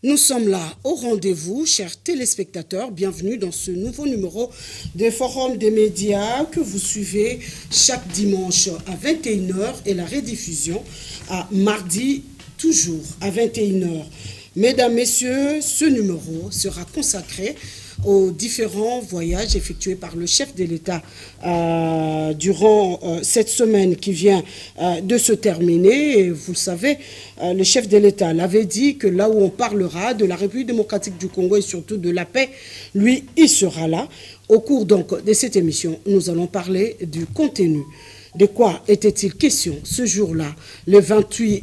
Nous sommes là au rendez-vous, chers téléspectateurs. Bienvenue dans ce nouveau numéro des forums des médias que vous suivez chaque dimanche à 21h et la rediffusion à mardi toujours à 21h. Mesdames, Messieurs, ce numéro sera consacré aux différents voyages effectués par le chef de l'État durant cette semaine qui vient de se terminer. Et vous le savez, le chef de l'État l'avait dit que là où on parlera de la République démocratique du Congo et surtout de la paix, lui, il sera là. Au cours donc de cette émission, nous allons parler du contenu. De quoi était-il question ce jour-là, le 28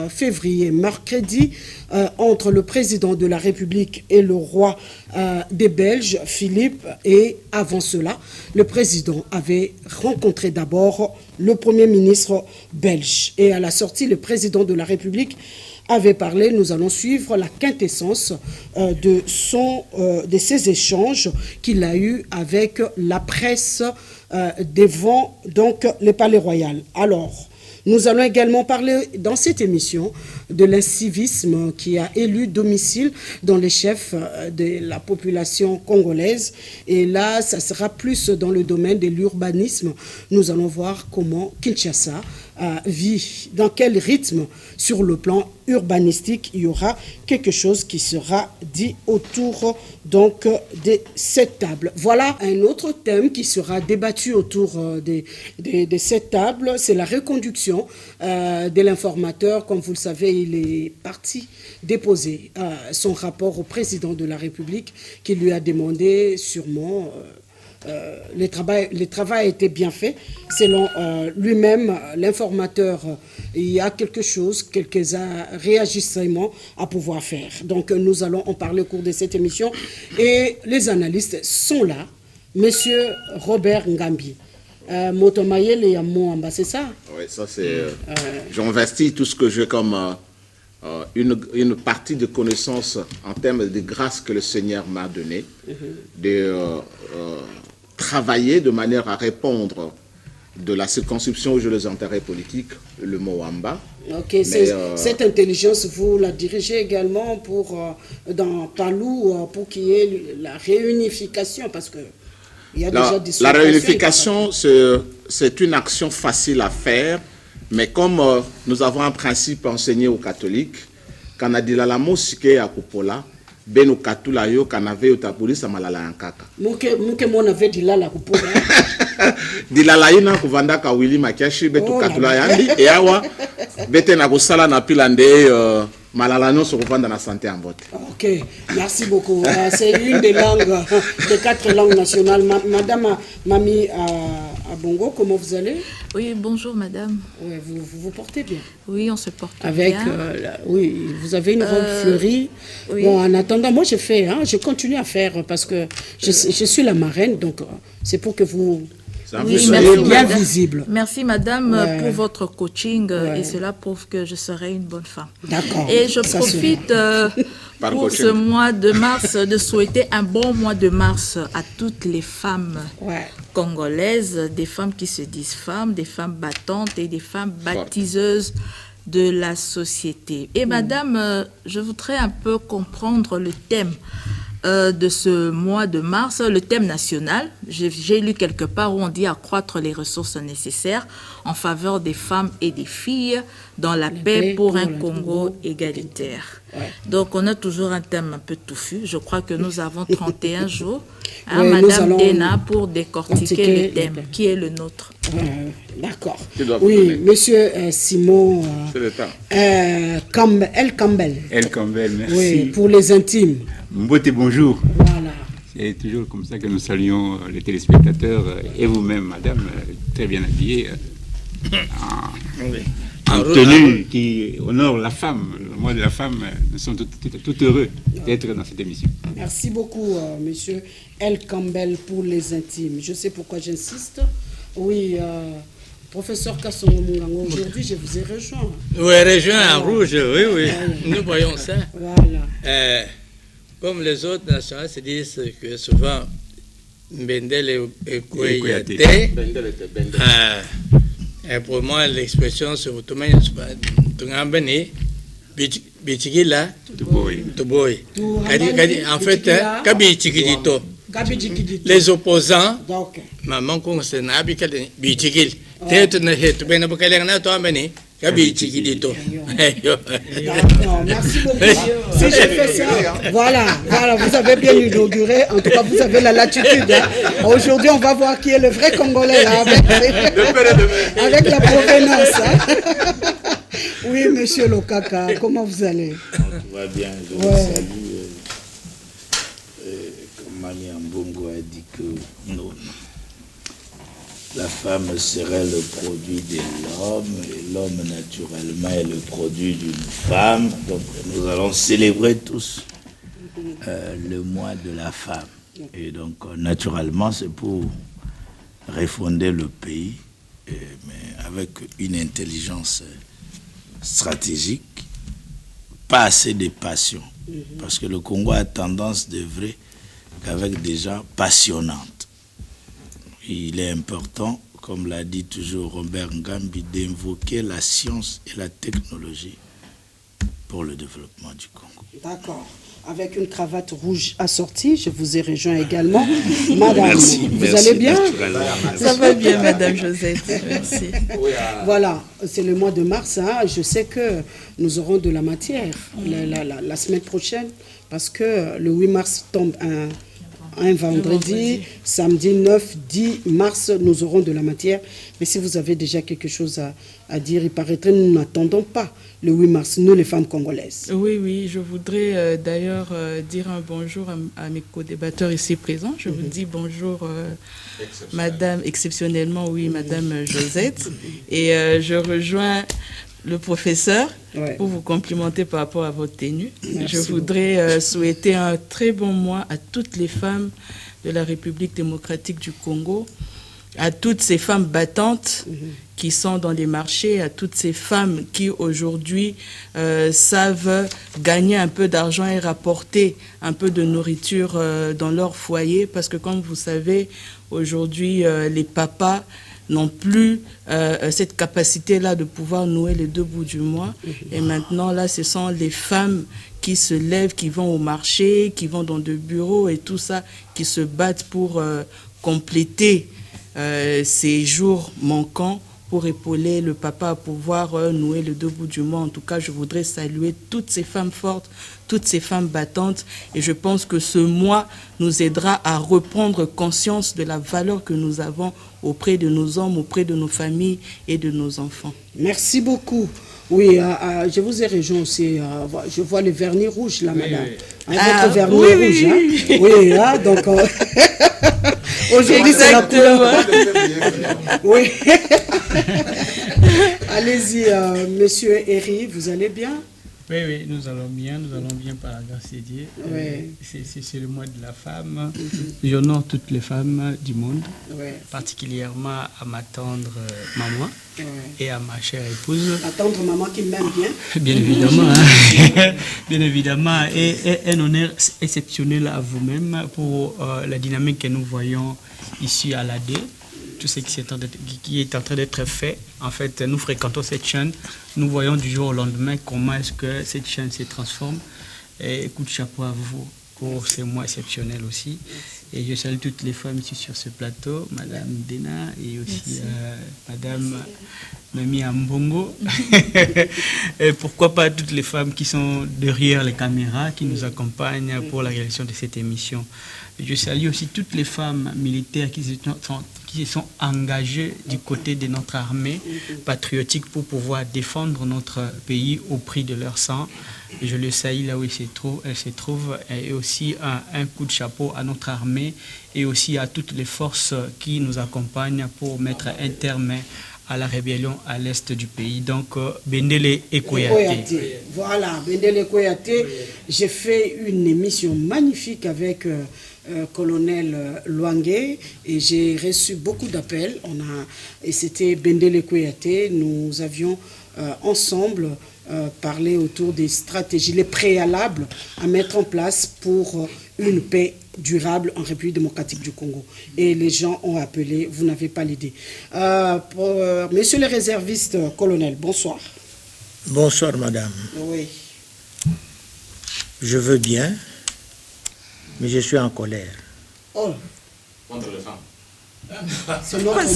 février, mercredi, entre le président de la République et le roi des Belges, Philippe, et avant cela, le président avait rencontré d'abord le Premier ministre belge. Et à la sortie, le président de la République avait parlé. Nous allons suivre la quintessence de ces échanges qu'il a eus avec la presse devant donc le Palais Royal. Alors, nous allons également parler dans cette émission de l'incivisme qui a élu domicile dans les chefs de la population congolaise. Et là, ça sera plus dans le domaine de l'urbanisme. Nous allons voir comment Kinshasa vit, dans quel rythme sur le plan urbanistique il y aura quelque chose qui sera dit autour donc de cette table. Voilà un autre thème qui sera débattu autour de cette table, c'est la reconduction de l'informateur. Comme vous le savez, il est parti déposer son rapport au président de la République qui lui a demandé sûrement... le travail a été bien fait. Selon lui-même, l'informateur, il y a quelque chose, quelques réagissements à pouvoir faire. Donc nous allons en parler au cours de cette émission. Et les analystes sont là. Monsieur Robert Ngambi. Motomayele Yamouamba, c'est ça? Oui, ça c'est... J'investis tout ce que j'ai comme une partie de connaissances en termes de grâce que le Seigneur m'a donnée, de travailler de manière à répondre de la circonscription où j'ai les intérêts politiques, le Moamba. Ok, cette intelligence, vous la dirigez également dans Palou pour qu'il y ait la réunification, parce que il y a déjà des la réunification, c'est une action facile à faire, mais comme nous avons un principe enseigné aux catholiques, quand on a dit la mosquée à Kupola, beno katula yo kanave utapolisa malala yankaka muke mona ve dilala kupola dilala ina kuvanda ka wili makiashi betu katula yandi e awa bete na kusala na pilande malala no so kuvanda na santé en vote. Ok, merci beaucoup. C'est une des langues, des 4 langues nationales. Madame Mami Abongo, comment vous allez? Oui, bonjour madame. Oui, vous portez bien. Oui, on se porte avec, bien. Oui, vous avez une robe fleurie. Oui. Bon, en attendant, moi je continue à faire parce que je suis la marraine, donc c'est pour que vous... Oui, soyez bien visible. Merci madame pour votre coaching et cela prouve que je serai une bonne femme. D'accord. Et je profite pour ce mois de mars de souhaiter un bon mois de mars à toutes les femmes congolaises, des femmes qui se disent femmes, des femmes battantes et des femmes baptiseuses de la société. Et madame, je voudrais un peu comprendre le thème de ce mois de mars, le thème national. J'ai lu quelque part où on dit accroître les ressources nécessaires en faveur des femmes et des filles dans la paix pour un Congo égalitaire. Ouais. Donc on a toujours un thème un peu touffu. Je crois que nous avons 31 jours, madame Dena, pour décortiquer le thème qui est le nôtre. D'accord. Oui, monsieur Simon El Campbell. El Campbell, merci. Oui, pour les intimes. Mbote, bonjour. Voilà. C'est toujours comme ça que nous saluons les téléspectateurs et vous-même, madame, très bien habillée, en tenue qui honore la femme. Le mois de la femme, nous sommes tout heureux d'être dans cette émission. Merci beaucoup, monsieur El Campbell, pour les intimes. Je sais pourquoi j'insiste. Oui, professeur Kassongo Mungango, aujourd'hui, je vous ai rejoint. Oui, rejoint en rouge, oui. Nous voyons ça. Voilà. Comme les autres nationales se disent que souvent, Bendel et Koueyate. Et pour moi, l'expression sur Otomane, Tungambeni, bichigila to boy. En fait, kabichigito. Les opposants, maman qu'on se n'a pas qu'elle bichigil. Tête ne hit, ben pas qu'elle n'a pas amené. Kabichigito. Merci beaucoup. Si j'ai fait ça, voilà, vous avez bien inauguré. En tout cas, vous avez la latitude. Aujourd'hui, on va voir qui est le vrai Congolais là, avec la provenance. Oui, monsieur Lokaka, comment vous allez? Tout va bien, je vous salue. Comme Mami Mbongo a dit que non, la femme serait le produit de l'homme et l'homme naturellement est le produit d'une femme. Donc nous allons célébrer tous le mois de la femme. Et donc naturellement c'est pour refonder le pays, mais avec une intelligence stratégique, pas assez de passion. Parce que le Congo a tendance d'œuvrer qu'avec des gens passionnants. Il est important, comme l'a dit toujours Robert Ngambi, d'invoquer la science et la technologie pour le développement du Congo. D'accord. Avec une cravate rouge assortie, je vous ai rejoint également. Madame, merci, vous allez bien? Ça va bien, Madame Josette. Merci. Voilà, c'est le mois de mars. Hein. Je sais que nous aurons de la matière la semaine prochaine, parce que le 8 mars tombe un vendredi, samedi 9, 10 mars, nous aurons de la matière. Mais si vous avez déjà quelque chose à dire, il paraîtrait que nous n'attendons pas le 8 mars, nous les femmes congolaises. Oui, je voudrais d'ailleurs dire un bonjour à mes co-débatteurs ici présents. Je vous dis bonjour, Madame, exceptionnellement, oui, Madame Josette. Et je rejoins le professeur pour vous complimenter par rapport à votre tenue. Merci. Je voudrais souhaiter un très bon mois à toutes les femmes de la République démocratique du Congo, à toutes ces femmes battantes qui sont dans les marchés, à toutes ces femmes qui aujourd'hui savent gagner un peu d'argent et rapporter un peu de nourriture dans leur foyer, parce que comme vous savez, aujourd'hui les papas n'ont plus cette capacité-là de pouvoir nouer les deux bouts du mois. Et maintenant, là, ce sont les femmes qui se lèvent, qui vont au marché, qui vont dans des bureaux et tout ça, qui se battent pour compléter ces jours manquants, pour épauler le papa à pouvoir nouer les deux bouts du mois. En tout cas, je voudrais saluer toutes ces femmes fortes, toutes ces femmes battantes. Et je pense que ce mois nous aidera à reprendre conscience de la valeur que nous avons auprès de nos hommes, auprès de nos familles et de nos enfants. Merci beaucoup. Oui, je vous ai rejoint aussi. Je vois le vernis rouge, là, madame. Votre vernis rouge. Hein? Oui, hein, donc... aujourd'hui, c'est la couleur. Oui. Allez-y, monsieur Eri, vous allez bien? Oui, nous allons bien par la grâce de Dieu. C'est le mois de la femme. J'honore toutes les femmes du monde, particulièrement à ma tendre maman et à ma chère épouse. Ma tendre maman qui m'aime bien. Bien évidemment. Hein. Bien évidemment. Et un honneur exceptionnel à vous-même pour la dynamique que nous voyons ici à l'AD. Tout ce qui est en train d'être fait. En fait, nous fréquentons cette chaîne. Nous voyons du jour au lendemain comment est-ce que cette chaîne se transforme. Et coup de chapeau à vous pour ces mois exceptionnels aussi. Et je salue toutes les femmes ici sur ce plateau, Madame Dena et aussi Madame Mami Mbongo. Et pourquoi pas toutes les femmes qui sont derrière les caméras, qui nous accompagnent pour la réalisation de cette émission. Je salue aussi toutes les femmes militaires qui se sont engagées du côté de notre armée patriotique pour pouvoir défendre notre pays au prix de leur sang. Je le salue là où elle se trouve, et aussi un coup de chapeau à notre armée et aussi à toutes les forces qui nous accompagnent pour mettre un terme à la rébellion à l'est du pays. Donc, Bendele Ekoyate. Voilà, Bendele Ekoyate. J'ai fait une émission magnifique avec colonel Luangue et j'ai reçu beaucoup d'appels. Et c'était Bendele Ekoyate. Nous avions ensemble parlé autour des stratégies, les préalables à mettre en place pour une paix durable en République démocratique du Congo. Et les gens ont appelé, vous n'avez pas l'idée. Messieurs les réservistes, colonel, bonsoir. Bonsoir, madame. Oui. Je veux bien, mais je suis en colère. Oh. Contre les femmes. C'est notre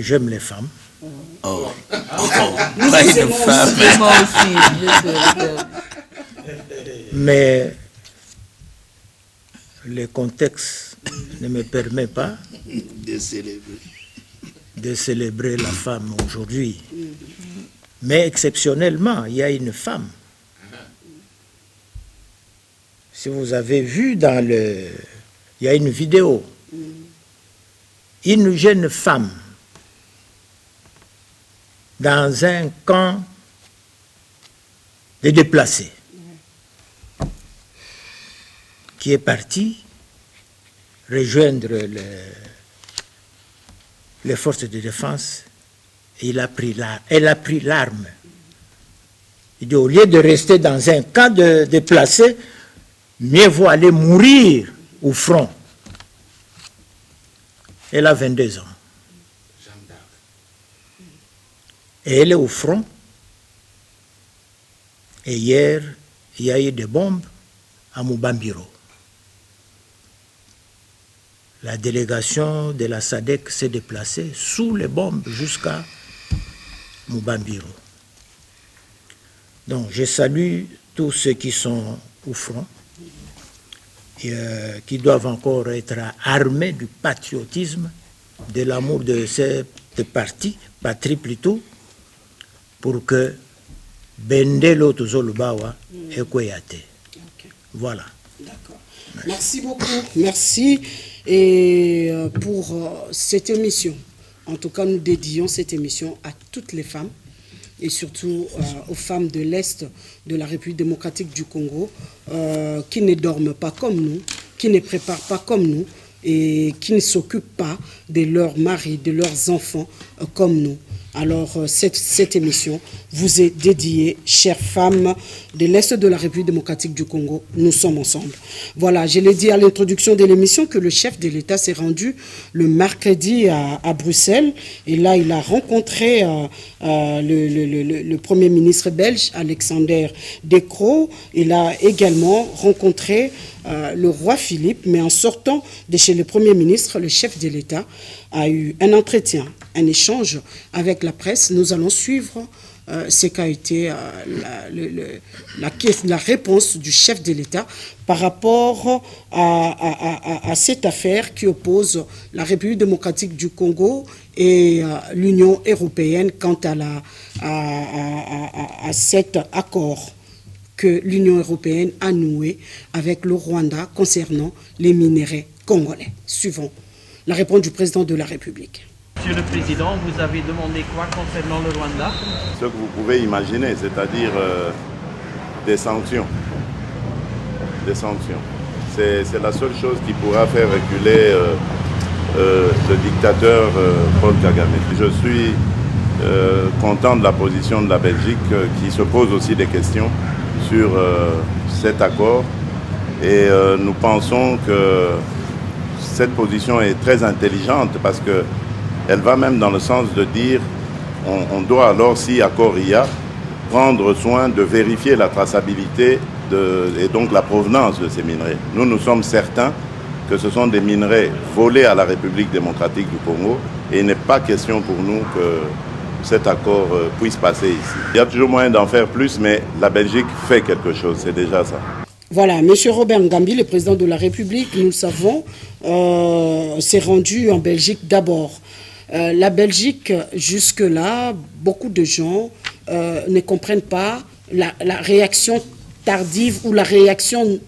J'aime les femmes. Oh. Pas une femme. Moi aussi. Mais le contexte ne me permet pas de célébrer la femme aujourd'hui. Mais exceptionnellement, il y a une femme. Si vous avez vu il y a une vidéo, une jeune femme dans un camp de déplacés qui est partie rejoindre les forces de défense et elle a pris l'arme. Il dit, au lieu de rester dans un camp de déplacés, mieux vaut aller mourir au front. Elle a 22 ans. Et elle est au front. Et hier, il y a eu des bombes à Mubambiro. La délégation de la SADC s'est déplacée sous les bombes jusqu'à Mubambiro. Donc, je salue tous ceux qui sont au front, qui doivent encore être armés du patriotisme, de l'amour de cette patrie plutôt, pour que Bendelo Tuzolubawa et Kweyate. Voilà. D'accord. Merci beaucoup. Merci. Et pour cette émission, en tout cas, nous dédions cette émission à toutes les femmes et surtout aux femmes de l'Est de la République démocratique du Congo qui ne dorment pas comme nous, qui ne préparent pas comme nous et qui ne s'occupent pas de leurs maris, de leurs enfants comme nous. Alors, cette émission vous est dédiée, chères femmes de l'Est de la République démocratique du Congo. Nous sommes ensemble. Voilà, je l'ai dit à l'introduction de l'émission que le chef de l'État s'est rendu le mercredi à Bruxelles. Et là, il a rencontré le Premier ministre belge, Alexander De Croo. Il a également rencontré le roi Philippe, mais en sortant de chez le Premier ministre, le chef de l'État a eu un entretien, un échange avec la presse. Nous allons suivre ce qu'a été la réponse du chef de l'État par rapport à cette affaire qui oppose la République démocratique du Congo et l'Union européenne quant à cet accord que l'Union européenne a noué avec le Rwanda concernant les minerais congolais. Suivons la réponse du président de la République. Monsieur le Président, vous avez demandé quoi concernant le Rwanda? Ce que vous pouvez imaginer, c'est-à-dire des sanctions. Des sanctions. C'est la seule chose qui pourra faire reculer le dictateur Paul Kagame. Je suis content de la position de la Belgique qui se pose aussi des questions sur cet accord. Et nous pensons que cette position est très intelligente parce qu'elle va même dans le sens de dire on doit alors, si accord il y a, prendre soin de vérifier la traçabilité et donc la provenance de ces minerais. Nous sommes certains que ce sont des minerais volés à la République démocratique du Congo et il n'est pas question pour nous que cet accord puisse passer ici. Il y a toujours moyen d'en faire plus, mais la Belgique fait quelque chose, c'est déjà ça. Voilà, M. Robert Ngambi, le président de la République, nous le savons, s'est rendu en Belgique d'abord. La Belgique, jusque-là, beaucoup de gens ne comprennent pas la réaction tardive ou la réaction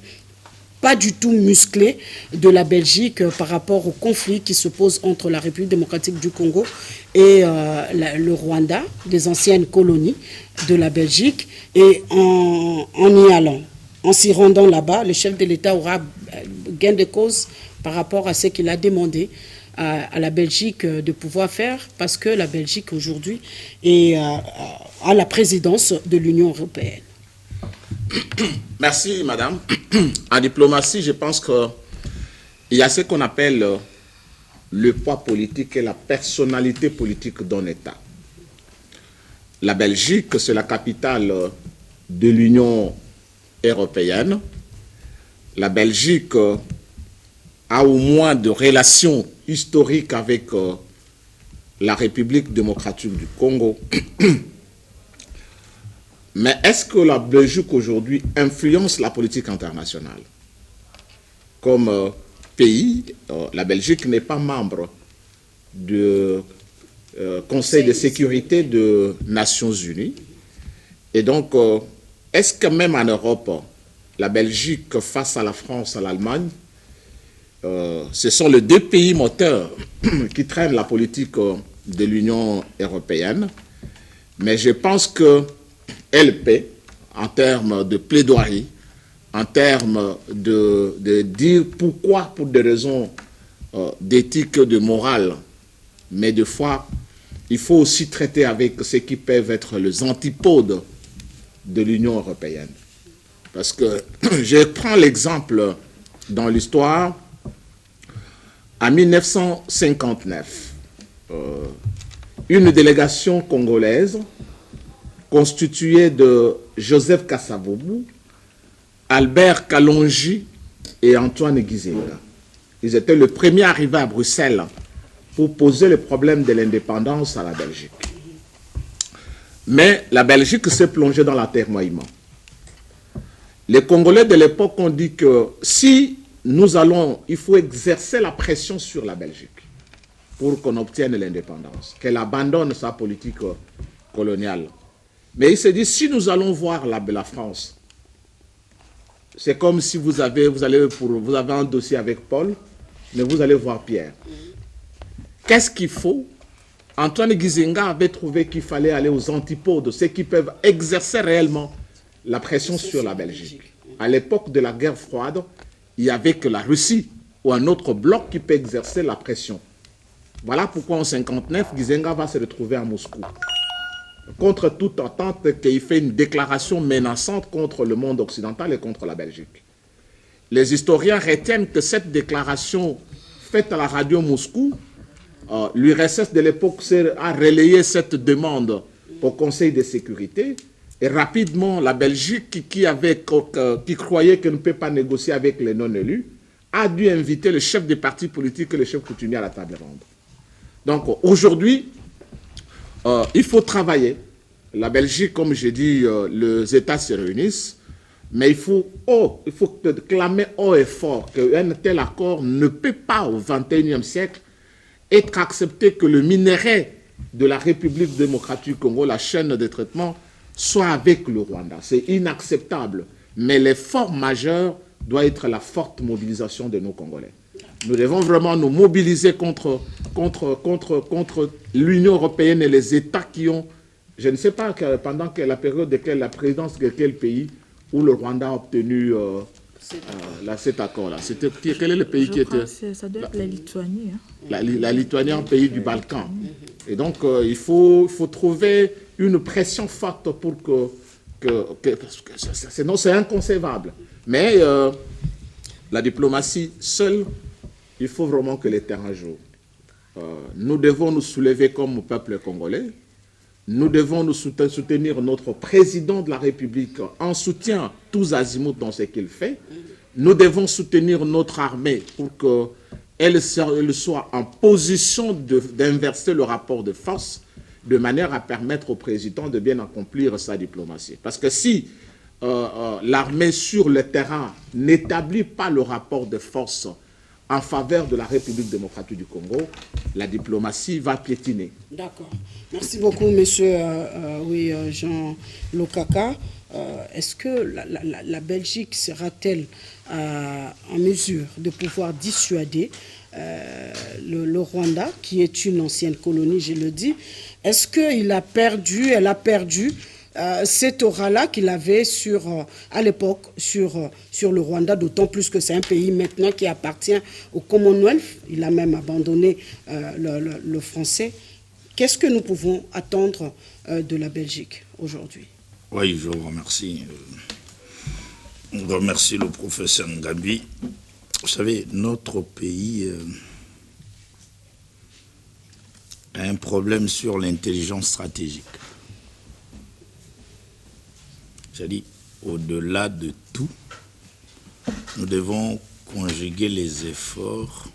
pas du tout musclée de la Belgique par rapport au conflit qui se pose entre la République démocratique du Congo et le Rwanda, des anciennes colonies de la Belgique. Et en y allant, en s'y rendant là-bas, le chef de l'État aura gain de cause par rapport à ce qu'il a demandé à la Belgique de pouvoir faire, parce que la Belgique aujourd'hui est à la présidence de l'Union européenne. Merci, madame. En diplomatie, je pense qu'il y a ce qu'on appelle le poids politique et la personnalité politique d'un État. la Belgique, c'est la capitale de l'Union européenne. La Belgique a au moins de relations historiques avec la République démocratique du Congo. Mais est-ce que la Belgique aujourd'hui influence la politique internationale? Comme pays, la Belgique n'est pas membre du Conseil de sécurité des Nations Unies. Et donc, est-ce que même en Europe, la Belgique face à la France, à l'Allemagne, ce sont les deux pays moteurs qui traînent la politique de l'Union européenne. Mais je pense qu'elle paie en termes de plaidoirie, en termes de dire pourquoi, pour des raisons d'éthique, de morale, mais de foi, il faut aussi traiter avec ce qui peuvent être les antipodes de l'Union européenne. Parce que je prends l'exemple dans l'histoire, en 1959, une délégation congolaise constituée de Joseph Kasavubu, Albert Kalonji et Antoine Gizenga. Ils étaient les premiers arrivés à Bruxelles pour poser le problème de l'indépendance à la Belgique. Mais la Belgique s'est plongée dans l'atermoiement. Les Congolais de l'époque ont dit que si il faut exercer la pression sur la Belgique pour qu'on obtienne l'indépendance, qu'elle abandonne sa politique coloniale. Mais il s'est dit, si nous allons voir la France, c'est comme si vous avez un dossier avec Paul, mais vous allez voir Pierre. Qu'est-ce qu'il faut? Antoine Gizenga avait trouvé qu'il fallait aller aux antipodes, ceux qui peuvent exercer réellement la pression sur la Belgique. À l'époque de la guerre froide, il n'y avait que la Russie ou un autre bloc qui peut exercer la pression. Voilà pourquoi en 1959, Gizenga va se retrouver à Moscou. Contre toute attente, qu'il fait une déclaration menaçante contre le monde occidental et contre la Belgique. Les historiens retiennent que cette déclaration faite à la radio Moscou, l'URSS de l'époque a relayé cette demande au Conseil de sécurité. Et rapidement, la Belgique, qui croyait qu'elle ne peut pas négocier avec les non-élus, a dû inviter le chef des partis politiques et le chef coutumier à la table ronde. Donc aujourd'hui, il faut travailler. La Belgique, comme j'ai dit, les États se réunissent, mais il faut clamer haut et fort qu'un tel accord ne peut pas, au XXIe siècle, être accepté que le minerai de la République démocratique du Congo, la chaîne de traitement, soit avec le Rwanda. C'est inacceptable. Mais l'effort majeur doit être la forte mobilisation de nos Congolais. Nous devons vraiment nous mobiliser contre l'Union européenne et les États qui ont, je ne sais pas pendant la période de la présidence de quel pays où le Rwanda a obtenu cet accord-là. Quel est le pays qui était... Ça doit être la Lituanie. Hein. La Lituanie, un pays du Balkan. Et donc, il faut trouver une pression forte pour sinon c'est inconcevable. Mais la diplomatie seule, il faut vraiment que les terrains jouent. Nous devons nous soulever comme peuple congolais. Nous devons nous soutenir notre président de la République en soutien tous azimuts dans ce qu'il fait. Nous devons soutenir notre armée pour qu'elle soit en position d'inverser le rapport de force de manière à permettre au président de bien accomplir sa diplomatie. Parce que si l'armée sur le terrain n'établit pas le rapport de force en faveur de la République démocratique du Congo, la diplomatie va piétiner. D'accord. Merci beaucoup, monsieur Jean Lokaka. Est-ce que la Belgique sera-t-elle en mesure de pouvoir dissuader le Rwanda, qui est une ancienne colonie, je le dis? Est-ce qu'elle a perdu cette aura-là qu'il avait à l'époque sur le Rwanda, d'autant plus que c'est un pays maintenant qui appartient au Commonwealth. Il a même abandonné le français. Qu'est-ce que nous pouvons attendre de la Belgique aujourd'hui? Oui, je vous remercie. Je remercie le professeur Ngabi. Vous savez, notre pays a un problème sur l'intelligence stratégique. C'est-à-dire, au-delà de tout, nous devons conjuguer les efforts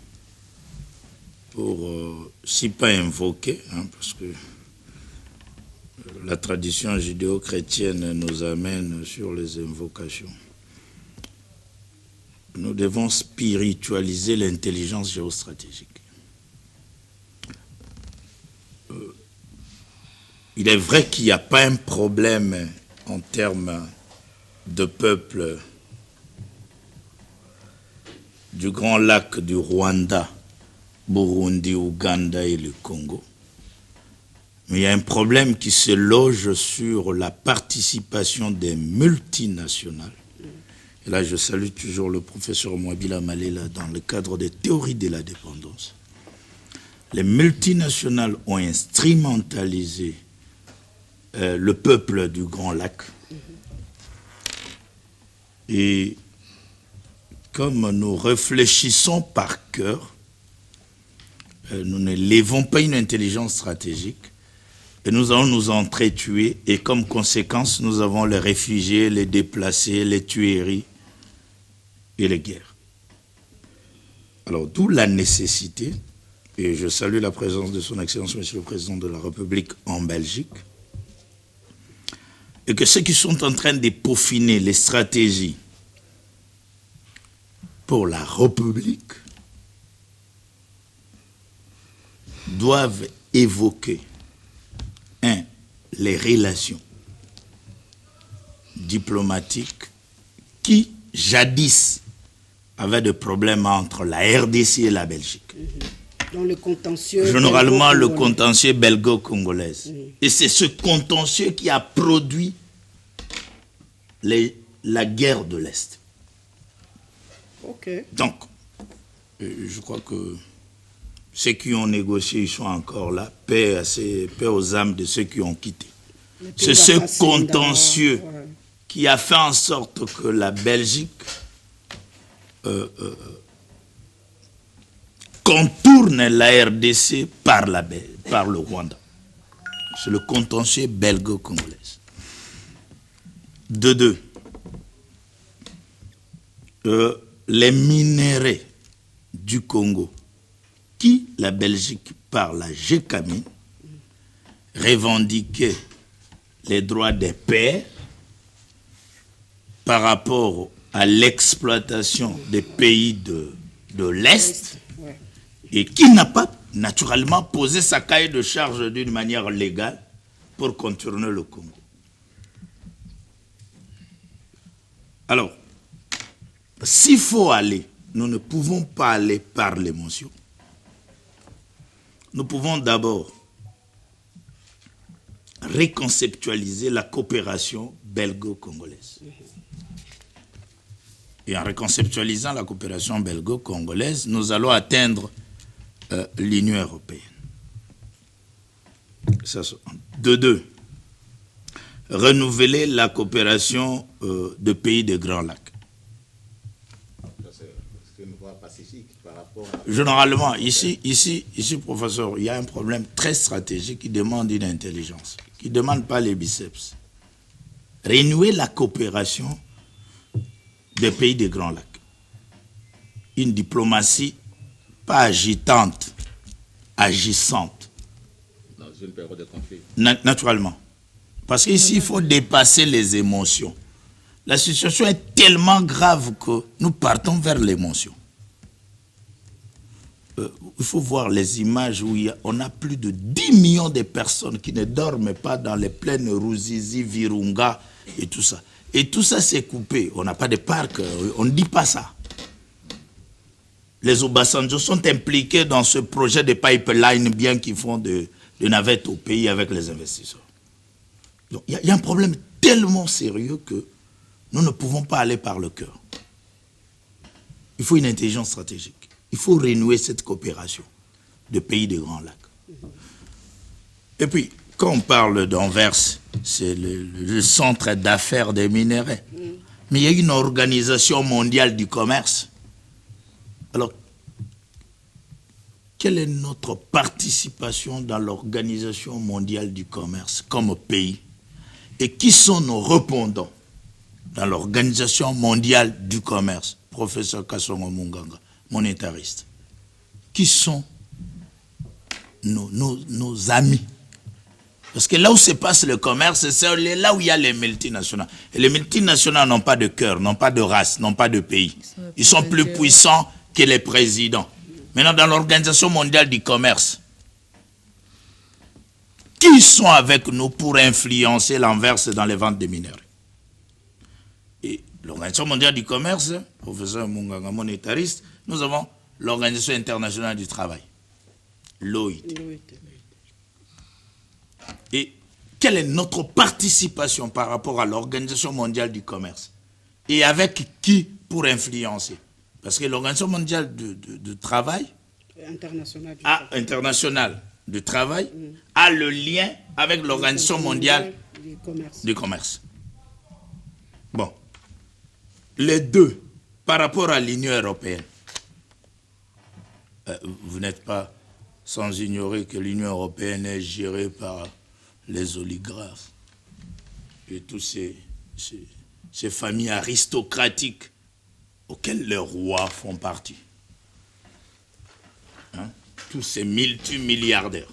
pour, si pas invoquer, parce que la tradition judéo-chrétienne nous amène sur les invocations. Nous devons spiritualiser l'intelligence géostratégique. Il est vrai qu'il n'y a pas un problème en termes de peuple du Grand Lac du Rwanda, Burundi, Ouganda et le Congo. Mais il y a un problème qui se loge sur la participation des multinationales. Et là, je salue toujours le professeur Mwabila Malela dans le cadre des théories de la dépendance. Les multinationales ont instrumentalisé le peuple du Grand Lac. Et comme nous réfléchissons par cœur, nous ne lèvons pas une intelligence stratégique, et nous allons nous entretuer, et comme conséquence, nous avons les réfugiés, les déplacés, les tueries et les guerres. Alors, d'où la nécessité, et je salue la présence de son Excellence, Monsieur le Président de la République en Belgique, et que ceux qui sont en train de peaufiner les stratégies pour la République doivent évoquer les relations diplomatiques qui, jadis, avaient des problèmes entre la RDC et la Belgique. Dans le contentieux généralement le contentieux belgo-congolais. Et c'est ce contentieux qui a produit la guerre de l'Est. Donc, je crois que ceux qui ont négocié, ils sont encore là. Paix aux âmes de ceux qui ont quitté. C'est ce contentieux qui a fait en sorte que la Belgique contourne la RDC par le Rwanda. C'est le contentieux belgo-congolais. De deux, les minéraux du Congo, qui la Belgique, par la GECAMI, revendiquait les droits des pairs par rapport à l'exploitation des pays de l'Est, et qui n'a pas naturellement posé sa cahier de charge d'une manière légale pour contourner le Congo. Alors, s'il faut aller, nous ne pouvons pas aller par l'émotion. Nous pouvons d'abord reconceptualiser la coopération belgo-congolaise. Et en reconceptualisant la coopération belgo-congolaise, nous allons atteindre l'Union européenne. De deux, renouveler la coopération de pays des Grands Lacs. Généralement, ici, professeur, il y a un problème très stratégique qui demande une intelligence, qui ne demande pas les biceps. Renouer la coopération des pays des Grands Lacs. Une diplomatie pas agitante, agissante. Dans une période de conflit. Naturellement. Parce qu'ici, il faut dépasser les émotions. La situation est tellement grave que nous partons vers l'émotion. Il faut voir les images où on a plus de 10 millions de personnes qui ne dorment pas dans les plaines Ruzizi, Virunga et tout ça. Et tout ça s'est coupé. On n'a pas de parc, on ne dit pas ça. Les Obasanjo sont impliqués dans ce projet de pipeline, bien qu'ils font de navettes au pays avec les investisseurs. Donc il y a un problème tellement sérieux que nous ne pouvons pas aller par le cœur. Il faut une intelligence stratégique. Il faut renouer cette coopération de pays des Grands Lacs. Et puis, quand on parle d'Anvers, c'est le centre d'affaires des minéraux. Mais il y a une organisation mondiale du commerce. Alors, quelle est notre participation dans l'organisation mondiale du commerce comme pays? Et qui sont nos répondants? dans l'Organisation mondiale du commerce, professeur Kasongo Munganga, monétariste, qui sont nos amis. Parce que là où se passe le commerce, c'est là où il y a les multinationales. Et les multinationales n'ont pas de cœur, n'ont pas de race, n'ont pas de pays. Ils sont plus puissants que les présidents. Maintenant, dans l'Organisation mondiale du commerce, qui sont avec nous pour influencer l'Anvers dans les ventes de minerais? Et l'Organisation mondiale du commerce, professeur Munganga, monétariste, nous avons l'Organisation internationale du travail, l'OIT. Et quelle est notre participation par rapport à l'Organisation mondiale du commerce? Et avec qui pour influencer? Parce que l'Organisation mondiale du travail, internationale du travail, a le lien avec l'Organisation mondiale du commerce. Bon. Les deux, par rapport à l'Union européenne, vous n'êtes pas sans ignorer que l'Union européenne est gérée par les oligarques et toutes ces familles aristocratiques auxquelles les rois font partie. Hein? Tous ces multimilliardaires.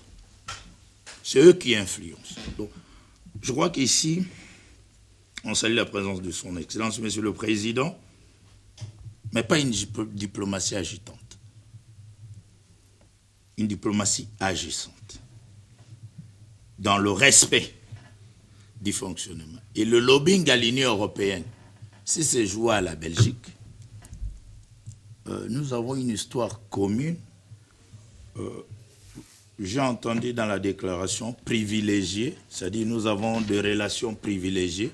C'est eux qui influencent. Donc, je crois qu'ici, on salue la présence de son Excellence, Monsieur le Président, mais pas une diplomatie agitante. Une diplomatie agissante. Dans le respect du fonctionnement. Et le lobbying à l'Union européenne, si c'est joué à la Belgique, nous avons une histoire commune. J'ai entendu dans la déclaration privilégiée, c'est-à-dire nous avons des relations privilégiées.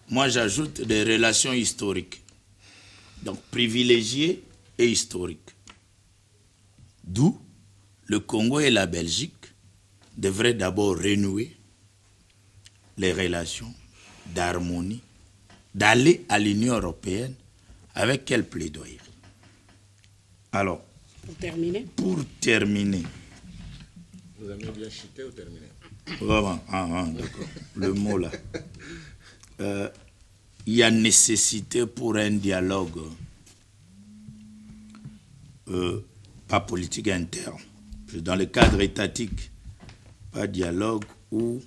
Moi, j'ajoute des relations historiques. Donc, privilégiées et historiques. D'où le Congo et la Belgique devraient d'abord renouer les relations d'harmonie, d'aller à l'Union européenne avec quel plaidoyer? Alors, pour terminer. Vous aimez bien chuter ou terminer? Vraiment, d'accord. Le mot là. Il y a nécessité pour un dialogue, pas politique interne, dans le cadre étatique, pas dialogue, ou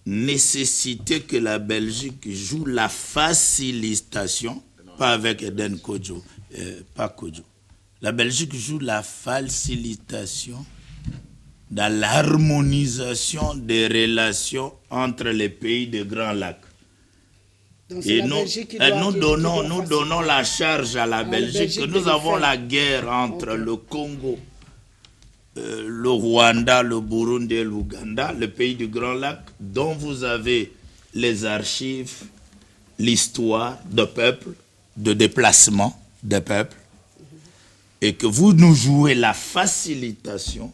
nécessité que la Belgique joue la facilitation, pas avec Eden Kodjo, pas Kodjo. La Belgique joue la facilitation dans l'harmonisation des relations entre les pays de Grand Lac. Donc et nous donnons la charge à la Belgique. Nous avons la guerre entre le Congo, le Rwanda, le Burundi et l'Ouganda, le pays du Grand Lac, dont vous avez les archives, l'histoire de peuples, de déplacement des peuples, et que vous nous jouez la facilitation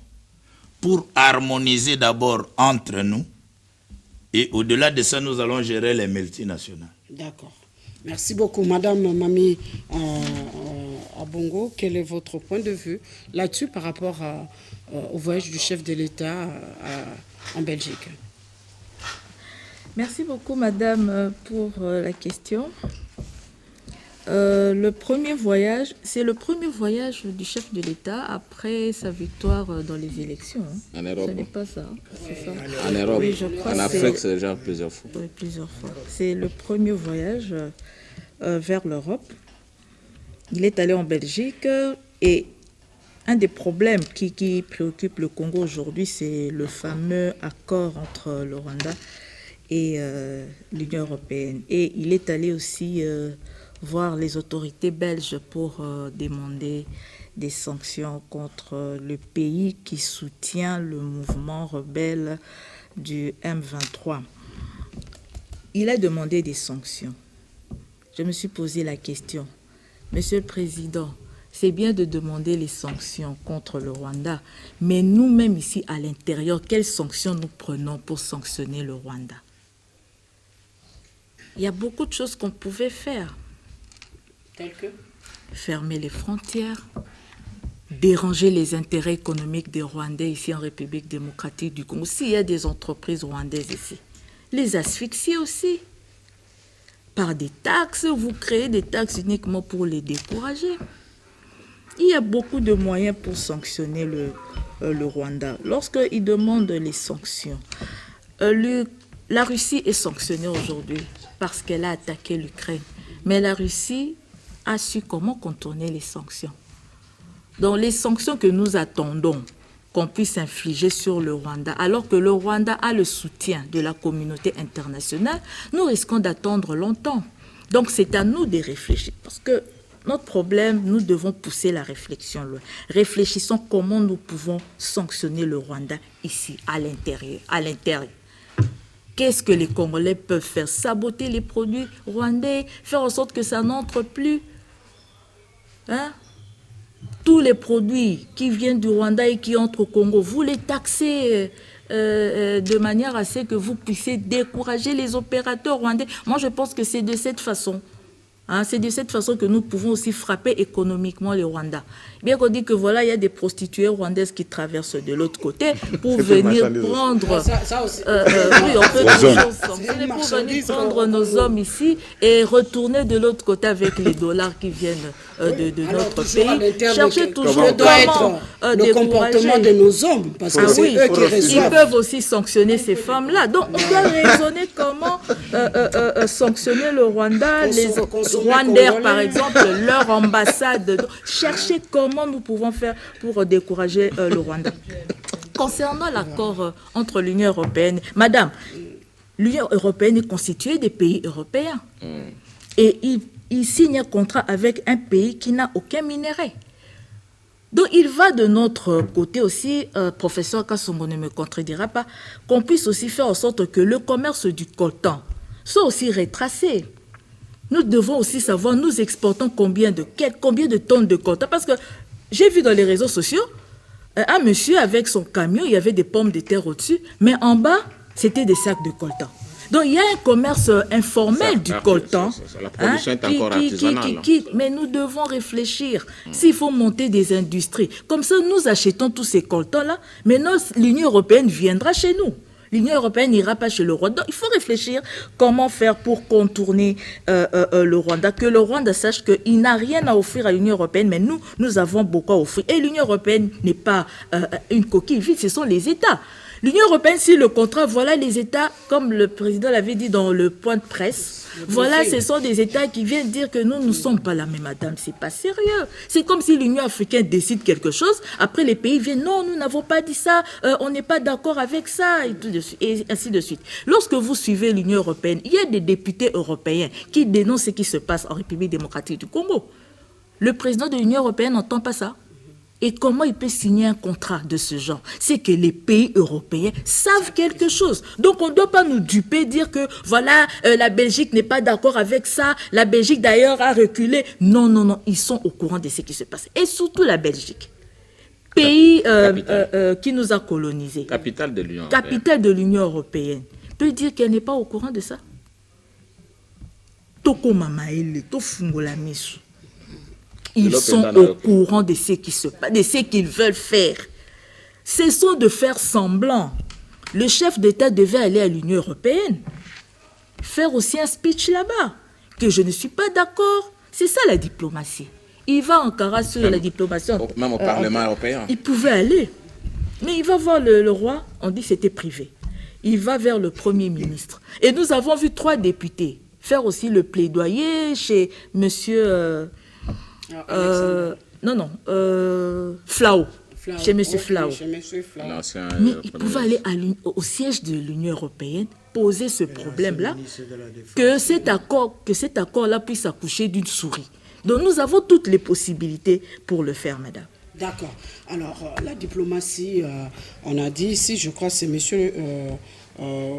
pour harmoniser d'abord entre nous, et au-delà de ça, nous allons gérer les multinationales. D'accord. Merci beaucoup, Madame Mami Abongo. Quel est votre point de vue là-dessus par rapport au voyage du chef de l'État en Belgique? Merci beaucoup, Madame, pour la question. Le premier voyage, c'est le premier voyage du chef de l'État après sa victoire dans les élections. Hein. En Europe. Ce n'est pas ça. C'est ça. En Europe. Oui, je crois en Afrique, c'est déjà plusieurs fois. Oui, plusieurs fois. C'est le premier voyage vers l'Europe. Il est allé en Belgique et un des problèmes qui préoccupe le Congo aujourd'hui, c'est le fameux accord entre le Rwanda et l'Union européenne. Et il est allé aussi voir les autorités belges pour demander des sanctions contre le pays qui soutient le mouvement rebelle du M23. Il a demandé des sanctions. Je me suis posé la question, Monsieur le Président, c'est bien de demander les sanctions contre le Rwanda, mais nous-mêmes ici à l'intérieur, quelles sanctions nous prenons pour sanctionner le Rwanda? Il y a beaucoup de choses qu'on pouvait faire. Telles que? Fermer les frontières, déranger les intérêts économiques des Rwandais ici en République démocratique du Congo. S'il y a des entreprises rwandaises ici, les asphyxier aussi. par des taxes, vous créez des taxes uniquement pour les décourager. Il y a beaucoup de moyens pour sanctionner le Rwanda. Lorsqu'ils demandent les sanctions, la Russie est sanctionnée aujourd'hui parce qu'elle a attaqué l'Ukraine. Mais la Russie a su comment contourner les sanctions. Donc les sanctions que nous attendons qu'on puisse infliger sur le Rwanda, alors que le Rwanda a le soutien de la communauté internationale, nous risquons d'attendre longtemps. Donc c'est à nous de réfléchir, parce que notre problème, nous devons pousser la réflexion loin. Réfléchissons comment nous pouvons sanctionner le Rwanda ici, à l'intérieur. Qu'est-ce que les Congolais peuvent faire? Saboter les produits rwandais, faire en sorte que ça n'entre plus. Hein? Tous les produits qui viennent du Rwanda et qui entrent au Congo, vous les taxez de manière à ce que vous puissiez décourager les opérateurs rwandais. Moi, je pense que c'est de cette façon. Hein, c'est de cette façon que nous pouvons aussi frapper économiquement les Rwandais. Bien qu'on dit que voilà, il y a des prostituées rwandaises qui traversent de l'autre côté pour venir prendre... oui, on peut pour venir prendre nos hommes ici et retourner de l'autre côté avec les dollars qui viennent de notre pays. Chercher toujours comment le comportement de nos hommes, parce que c'est eux qui reçoivent. Ils peuvent aussi sanctionner ces femmes-là. Donc, on doit raisonner comment sanctionner le Rwanda, les Rwandais, par exemple, leur ambassade. Chercher comment nous pouvons faire pour décourager le Rwanda. Concernant l'accord entre l'Union européenne, madame, l'Union européenne est constituée des pays européens. Et il signe un contrat avec un pays qui n'a aucun minerai. Donc il va de notre côté aussi, professeur Kassongo ne me contredira pas, qu'on puisse aussi faire en sorte que le commerce du coltan soit aussi retracé. Nous devons aussi savoir, nous exportons combien de tonnes de coltan. Parce que j'ai vu dans les réseaux sociaux, un monsieur avec son camion, il y avait des pommes de terre au-dessus, mais en bas, c'était des sacs de coltan. Donc il y a un commerce informel du coltan. La production est encore artisanale. Mais nous devons réfléchir. S'il faut monter des industries, comme ça nous achetons tous ces coltans-là, mais l'Union européenne viendra chez nous. L'Union européenne n'ira pas chez le Rwanda. Il faut réfléchir comment faire pour contourner le Rwanda. Que le Rwanda sache qu'il n'a rien à offrir à l'Union européenne, mais nous avons beaucoup à offrir. Et l'Union européenne n'est pas une coquille vide, ce sont les États. L'Union européenne, si le contrat, voilà les États, comme le président l'avait dit dans le point de presse, voilà, ce sont des États qui viennent dire que nous ne sommes pas là. Mais madame, c'est pas sérieux. C'est comme si l'Union africaine décide quelque chose, après les pays viennent, non, nous n'avons pas dit ça, on n'est pas d'accord avec ça, et ainsi de suite. Lorsque vous suivez l'Union européenne, il y a des députés européens qui dénoncent ce qui se passe en République démocratique du Congo. Le président de l'Union européenne n'entend pas ça. Et comment il peut signer un contrat de ce genre? C'est que les pays européens savent quelque chose. Donc on ne doit pas nous duper, dire que voilà, la Belgique n'est pas d'accord avec ça, la Belgique d'ailleurs a reculé. Non, non, non, ils sont au courant de ce qui se passe. Et surtout la Belgique, pays qui nous a colonisés. Capitale de l'Union européenne. Capitale de l'Union européenne. Peut dire qu'elle n'est pas au courant de ça. Toko Mamaele, Tofungola Misu. Ils sont au courant de ce qui se passe, de ce qu'ils veulent faire. Cessons de faire semblant. Le chef d'État devait aller à l'Union européenne, faire aussi un speech là-bas, que je ne suis pas d'accord. C'est ça la diplomatie. Il va encore sur la diplomatie. Même au Parlement européen. Il pouvait aller. Mais il va voir le roi, on dit que c'était privé. Il va vers le Premier ministre. Et nous avons vu 3 députés faire aussi le plaidoyer chez monsieur... Flao. Chez M. Flao. Mais il pouvait aller au siège de l'Union européenne, poser ce problème-là, que cet accord-là puisse accoucher d'une souris. Donc nous avons toutes les possibilités pour le faire, madame. D'accord. Alors, la diplomatie, on a dit ici, je crois que c'est M.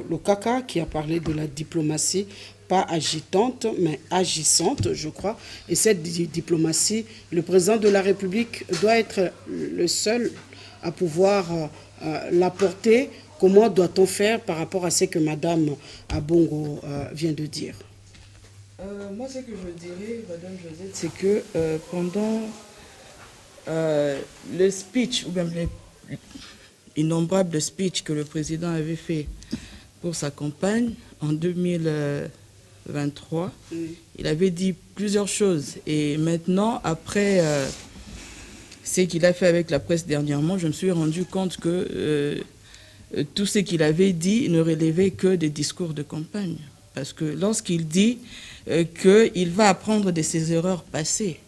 Lokaka qui a parlé de la diplomatie, pas agitante, mais agissante, je crois. Et cette diplomatie, le président de la République doit être le seul à pouvoir l'apporter. Comment doit-on faire par rapport à ce que Madame Abongo vient de dire? Moi, ce que je dirais, Madame Josette, c'est que pendant le speech, ou même les innombrables speeches que le président avait fait pour sa campagne en 2017, 23, il avait dit plusieurs choses. Et maintenant, après ce qu'il a fait avec la presse dernièrement, je me suis rendu compte que tout ce qu'il avait dit ne relevait que des discours de campagne. Parce que lorsqu'il dit qu'il va apprendre de ses erreurs passées,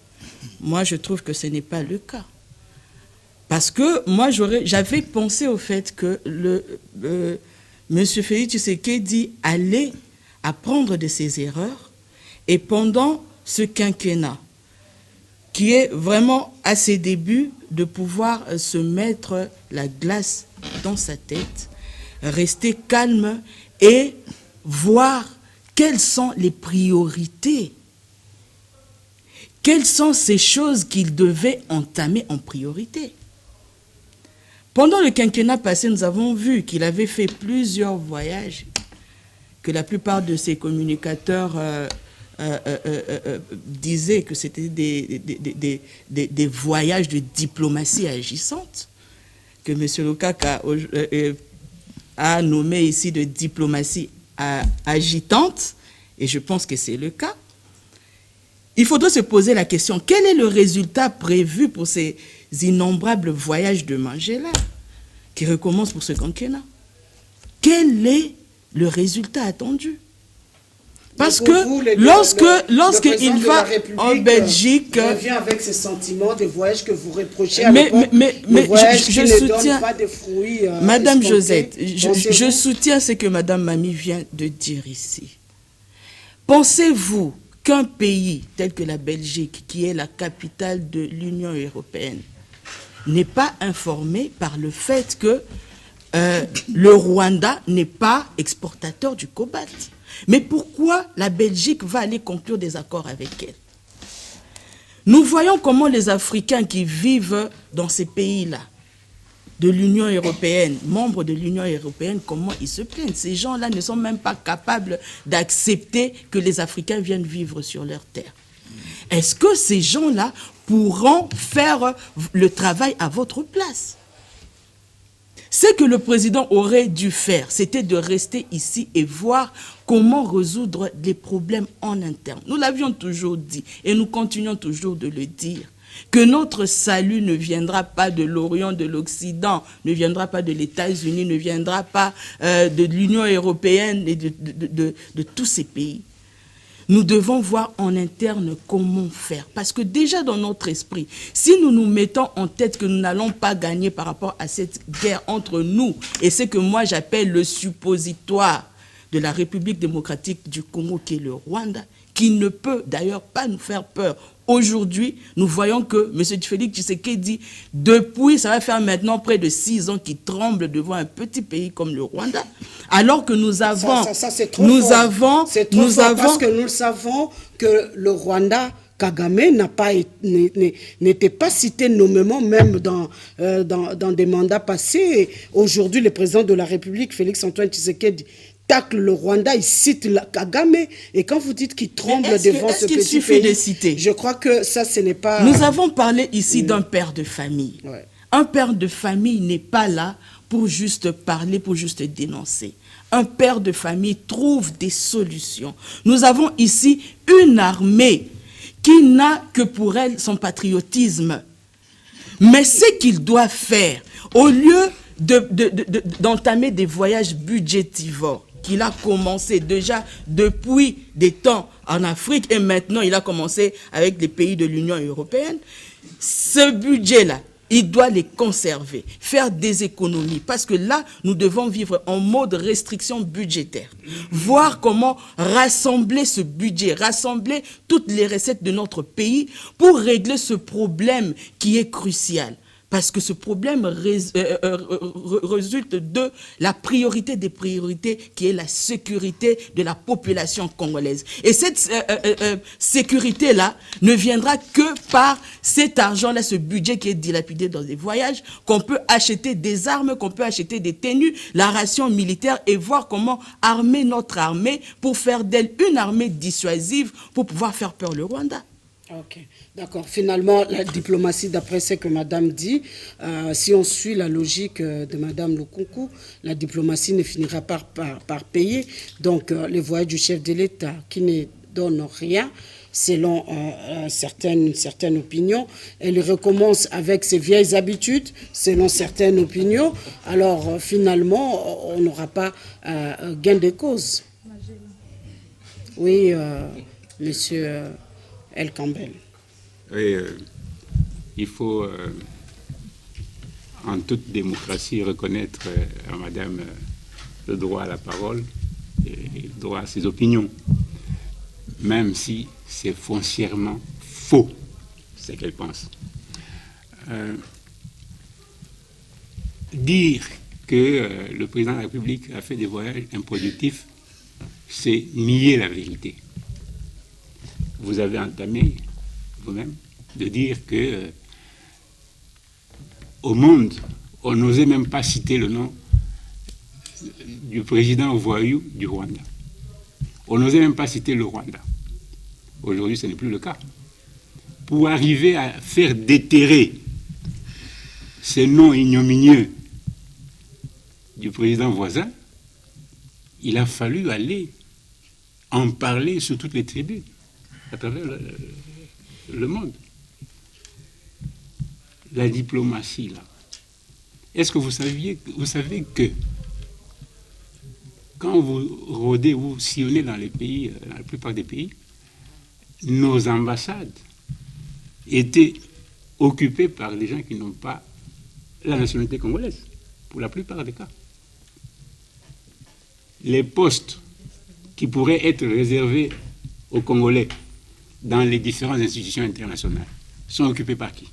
moi je trouve que ce n'est pas le cas. Parce que moi j'avais pensé au fait que M. Félix Tshisekedi allait apprendre de ses erreurs, et pendant ce quinquennat, qui est vraiment à ses débuts, de pouvoir se mettre la glace dans sa tête, rester calme et voir quelles sont les priorités, quelles sont ces choses qu'il devait entamer en priorité. Pendant le quinquennat passé, nous avons vu qu'il avait fait plusieurs voyages, que la plupart de ses communicateurs disaient que c'était des voyages de diplomatie agissante, que M. Lukaku a nommé ici de diplomatie agitante, et je pense que c'est le cas. Il faudrait se poser la question, quel est le résultat prévu pour ces innombrables voyages de Mandela qui recommencent pour ce quinquennat? Quel est le résultat attendu? Parce que lorsqu'il va en Belgique... Il revient avec ce sentiment de voyage que vous reprochez à mais je soutiens pas de fruits, Madame Josette, je soutiens ce que Madame Mami vient de dire ici. Pensez-vous qu'un pays tel que la Belgique, qui est la capitale de l'Union européenne, n'est pas informé par le fait que le Rwanda n'est pas exportateur du cobalt? Mais pourquoi la Belgique va aller conclure des accords avec elle? Nous voyons comment les Africains qui vivent dans ces pays-là, de l'Union européenne, membres de l'Union européenne, comment ils se plaignent. Ces gens-là ne sont même pas capables d'accepter que les Africains viennent vivre sur leur terre. Est-ce que ces gens-là pourront faire le travail à votre place? Ce que le président aurait dû faire, c'était de rester ici et voir comment résoudre les problèmes en interne. Nous l'avions toujours dit et nous continuons toujours de le dire, que notre salut ne viendra pas de l'Orient, de l'Occident, ne viendra pas de l'États-Unis, ne viendra pas de l'Union européenne et de tous ces pays. Nous devons voir en interne comment faire. Parce que déjà dans notre esprit, si nous nous mettons en tête que nous n'allons pas gagner par rapport à cette guerre entre nous, et ce que moi j'appelle le suppositoire de la République démocratique du Congo, qui est le Rwanda, qui ne peut d'ailleurs pas nous faire peur. Aujourd'hui, nous voyons que M. Félix Tshisekedi, depuis, ça va faire maintenant près de 6 ans qu'il tremble devant un petit pays comme le Rwanda, alors que nous avons... C'est trop fort parce que nous savons que le Rwanda, Kagame, n'était pas cité nommément, même dans des mandats passés. Aujourd'hui, le président de la République, Félix-Antoine Tshisekedi, tacle le Rwanda, il cite Kagame, et quand vous dites qu'il tremble devant ce petit pays, de citer? Je crois que ça, ce n'est pas... Nous avons parlé ici d'un père de famille. Ouais. Un père de famille n'est pas là pour juste parler, pour juste dénoncer. Un père de famille trouve des solutions. Nous avons ici une armée qui n'a que pour elle son patriotisme. Mais ce qu'il doit faire, au lieu d'entamer des voyages budgétivores, qu'il a commencé déjà depuis des temps en Afrique et maintenant il a commencé avec les pays de l'Union européenne, ce budget-là, il doit les conserver, faire des économies, parce que là, nous devons vivre en mode restriction budgétaire. Voir comment rassembler ce budget, rassembler toutes les recettes de notre pays pour régler ce problème qui est crucial. Parce que ce problème résulte de la priorité des priorités qui est la sécurité de la population congolaise. Et cette sécurité-là ne viendra que par cet argent-là, ce budget qui est dilapidé dans des voyages, qu'on peut acheter des armes, qu'on peut acheter des tenues, la ration militaire et voir comment armer notre armée pour faire d'elle une armée dissuasive pour pouvoir faire peur le Rwanda. Ok, d'accord. Finalement, la diplomatie, d'après ce que Madame dit, si on suit la logique de Madame Lukunku, la diplomatie ne finira par payer. Donc, les voyages du chef de l'État qui ne donnent rien, selon certaines opinions, elle recommence avec ses vieilles habitudes, selon certaines opinions. Alors, finalement, on n'aura pas gain de cause. Oui, monsieur El Campbell. Oui, il faut, en toute démocratie, reconnaître à Madame le droit à la parole et le droit à ses opinions, même si c'est foncièrement faux, ce qu'elle pense. Dire que le président de la République a fait des voyages improductifs, c'est nier la vérité. Vous avez entamé, vous-même, de dire que au monde, on n'osait même pas citer le nom du président voyou du Rwanda. On n'osait même pas citer le Rwanda. Aujourd'hui, ce n'est plus le cas. Pour arriver à faire déterrer ces noms ignominieux du président voisin, il a fallu aller en parler sur toutes les tribunes, à travers le monde. La diplomatie, là. Est-ce que vous savez que quand vous rôdez, vous sillonnez dans les pays, dans la plupart des pays, nos ambassades étaient occupées par des gens qui n'ont pas la nationalité congolaise, pour la plupart des cas. Les postes qui pourraient être réservés aux Congolais dans les différentes institutions internationales sont occupés par qui?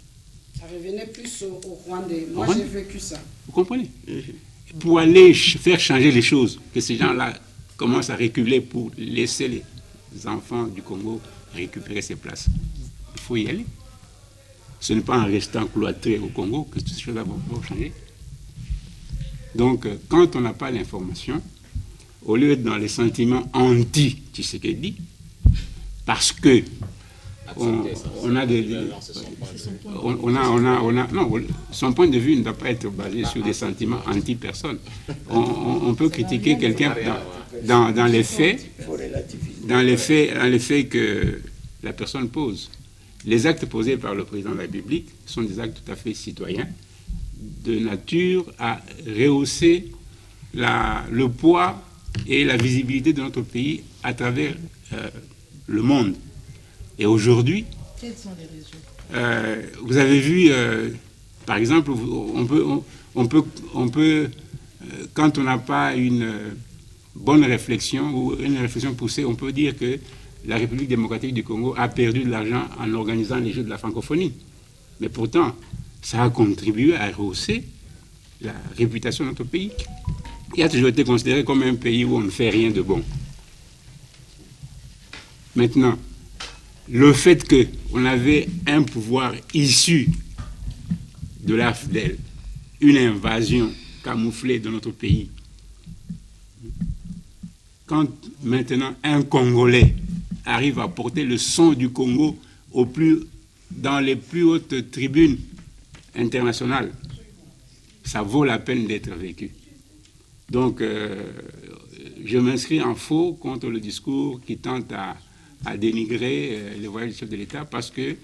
Ça revenait plus au Rwandais. Moi, j'ai vécu ça. Vous comprenez? Pour aller faire changer les choses, que ces gens-là commencent à reculer pour laisser les enfants du Congo récupérer ces places. Il faut y aller. Ce n'est pas en restant cloîtré au Congo que toutes ces choses-là vont changer. Donc, quand on n'a pas l'information, au lieu d'être dans les sentiments anti-Tshisekedi, parce que non, son point de vue ne doit pas être basé sur des sentiments anti-personne. On peut critiquer quelqu'un dans les faits que la personne pose. Les actes posés par le président de la République sont des actes tout à fait citoyens, de nature à rehausser le poids et la visibilité de notre pays à travers le monde. Et aujourd'hui, quels sont les résultats? Vous avez vu, par exemple, on peut quand on n'a pas une bonne réflexion ou une réflexion poussée, on peut dire que la République démocratique du Congo a perdu de l'argent en organisant les Jeux de la francophonie. Mais pourtant, ça a contribué à rehausser la réputation de notre pays. Il a toujours été considéré comme un pays où on ne fait rien de bon. Maintenant, le fait qu'on avait un pouvoir issu de l'AFDEL, une invasion camouflée de notre pays, quand maintenant un Congolais arrive à porter le son du Congo dans les plus hautes tribunes internationales, ça vaut la peine d'être vécu. Donc, je m'inscris en faux contre le discours qui tente à dénigrer les voyages du chef de l'État parce que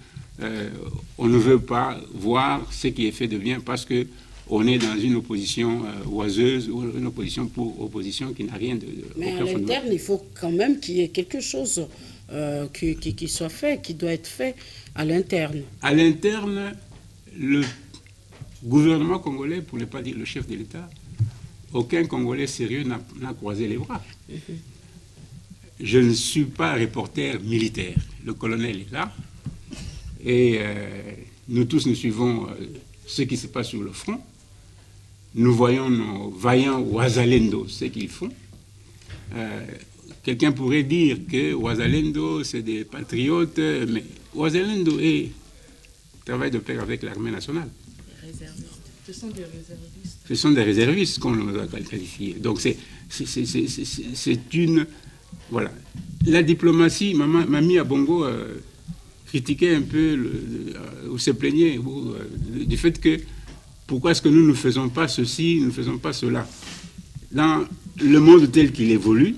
on ne veut pas voir ce qui est fait de bien parce que on est dans une opposition oiseuse ou une opposition pour opposition qui n'a rien de... Mais à l'interne, il faut quand même qu'il y ait quelque chose qui soit fait, qui doit être fait à l'interne. À l'interne, le gouvernement congolais, pour ne pas dire le chef de l'État, aucun Congolais sérieux n'a croisé les bras. Je ne suis pas reporter militaire. Le colonel est là. Et nous tous, nous suivons ce qui se passe sur le front. Nous voyons nos vaillants Wazalendo, ce qu'ils font. Quelqu'un pourrait dire que Wazalendo, c'est des patriotes, mais Wazalendo travaille de pair avec l'armée nationale. Ce sont des réservistes. Ce sont des réservistes qu'on doit qualifier. Donc c'est une... Voilà. La diplomatie, Mamie Abongo critiquait un peu, ou se plaignait du fait que pourquoi est-ce que nous ne faisons pas ceci, nous ne faisons pas cela. Dans le monde tel qu'il évolue,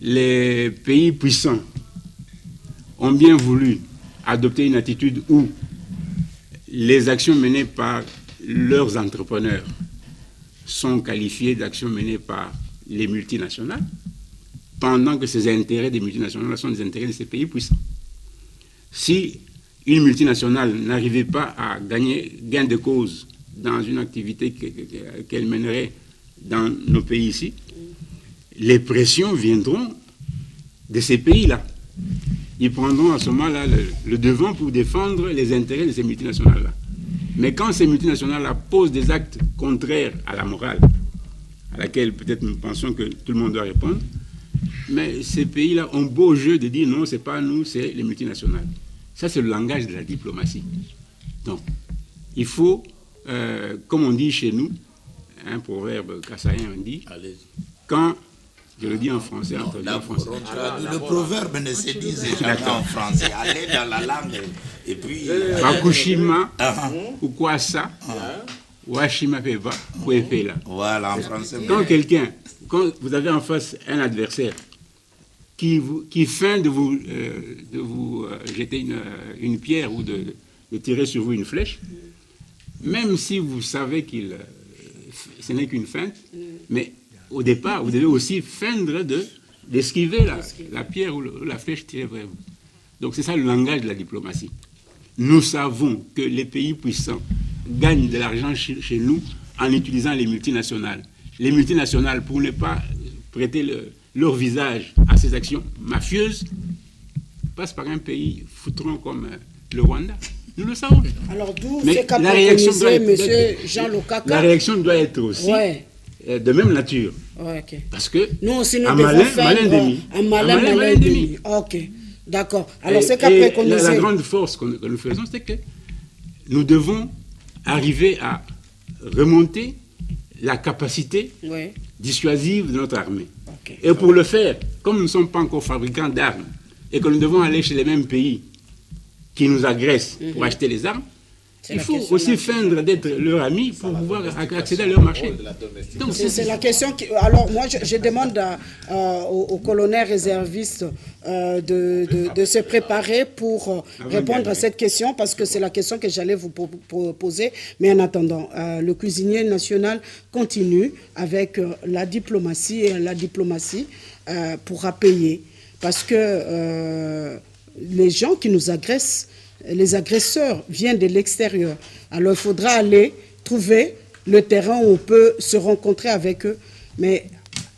les pays puissants ont bien voulu adopter une attitude où les actions menées par leurs entrepreneurs sont qualifiées d'actions menées par les multinationales, pendant que ces intérêts des multinationales sont des intérêts de ces pays puissants. Si une multinationale n'arrivait pas à gagner gain de cause dans une activité qu'elle mènerait dans nos pays ici, les pressions viendront de ces pays-là. Ils prendront à ce moment-là le devant pour défendre les intérêts de ces multinationales-là. Mais quand ces multinationales-là posent des actes contraires à la morale, à laquelle peut-être nous pensons que tout le monde doit répondre, mais ces pays-là ont beau jeu de dire non, ce n'est pas nous, c'est les multinationales. Ça, c'est le langage de la diplomatie. Donc, il faut, comme on dit chez nous, un proverbe kassaïen, on dit, quand, je le dis en français, en français. Le proverbe ne se dit jamais en français. Allez dans la langue et puis... Bakushima, Ukwasa, Washima Peva, Kwefela. Voilà, en français. Quand vous avez en face un adversaire qui feint de vous jeter une pierre ou de tirer sur vous une flèche, même si vous savez qu'il ce n'est qu'une feinte, mais au départ, vous devez aussi feindre d'esquiver la pierre ou la flèche tirée vers vous. Donc c'est ça le langage de la diplomatie. Nous savons que les pays puissants gagnent de l'argent chez nous en utilisant les multinationales. Les multinationales, pour ne pas prêter leur visage à ces actions mafieuses, passent par un pays foutron comme le Rwanda. Nous le savons. Alors d'où c'est qu'a préconisé M. Jean Lokaka. La réaction doit être aussi de même nature. Okay. Parce que nous aussi, nous un malin demi. Ok, d'accord. Alors c'est qu'a préconisé. La grande force que nous faisons, c'est que nous devons arriver à remonter la capacité dissuasive de notre armée. Okay. Et pour le faire, comme nous ne sommes pas encore fabricants d'armes et que nous devons aller chez les mêmes pays qui nous agressent pour acheter les armes, il faut aussi feindre d'être leur ami pour pouvoir accéder à leur marché. Donc c'est la question qui... Alors moi je demande aux colonels réservistes de se préparer pour répondre à cette question, parce que c'est la question que j'allais vous poser. Mais en attendant, le cuisinier national continue avec la diplomatie, et la diplomatie pourra payer. Parce que les gens qui nous agressent, les agresseurs viennent de l'extérieur. Alors il faudra aller trouver le terrain où on peut se rencontrer avec eux. Mais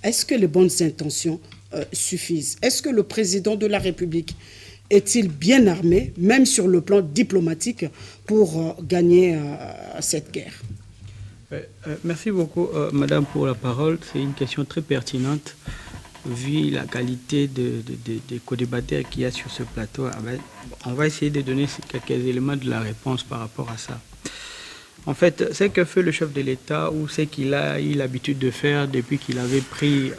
est-ce que les bonnes intentions suffisent? Est-ce que le président de la République est-il bien armé, même sur le plan diplomatique, pour gagner cette guerre? Merci beaucoup, Madame, pour la parole. C'est une question très pertinente. Vu la qualité des co-débatteurs qu'il y a sur ce plateau, on va essayer de donner quelques éléments de la réponse par rapport à ça. En fait, ce que fait le chef de l'État, ou ce qu'il a eu l'habitude de faire depuis qu'il avait pris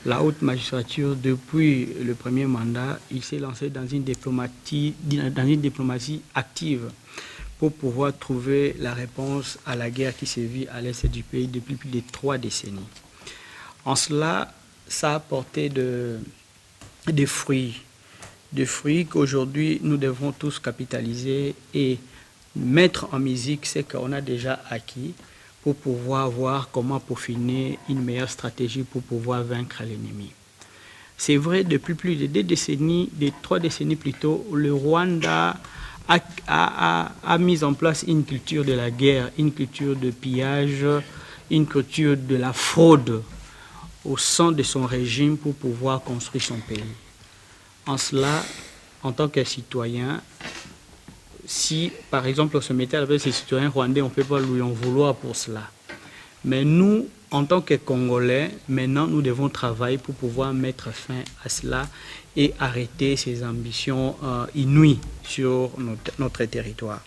la haute magistrature depuis le premier mandat, il s'est lancé dans une diplomatie active pour pouvoir trouver la réponse à la guerre qui sévit à l'est du pays depuis plus de 3 décennies. En cela, ça a apporté des fruits qu'aujourd'hui nous devons tous capitaliser et mettre en musique ce qu'on a déjà acquis pour pouvoir voir comment peaufiner une meilleure stratégie pour pouvoir vaincre l'ennemi. C'est vrai, depuis plus de 2 décennies, 3 décennies plus tôt, le Rwanda a mis en place une culture de la guerre, une culture de pillage, une culture de la fraude au sein de son régime pour pouvoir construire son pays. En cela, en tant que citoyen, si par exemple on se mettait avec ces citoyens rwandais, on ne peut pas lui en vouloir pour cela. Mais nous, en tant que Congolais, maintenant nous devons travailler pour pouvoir mettre fin à cela et arrêter ces ambitions inouïes sur notre territoire.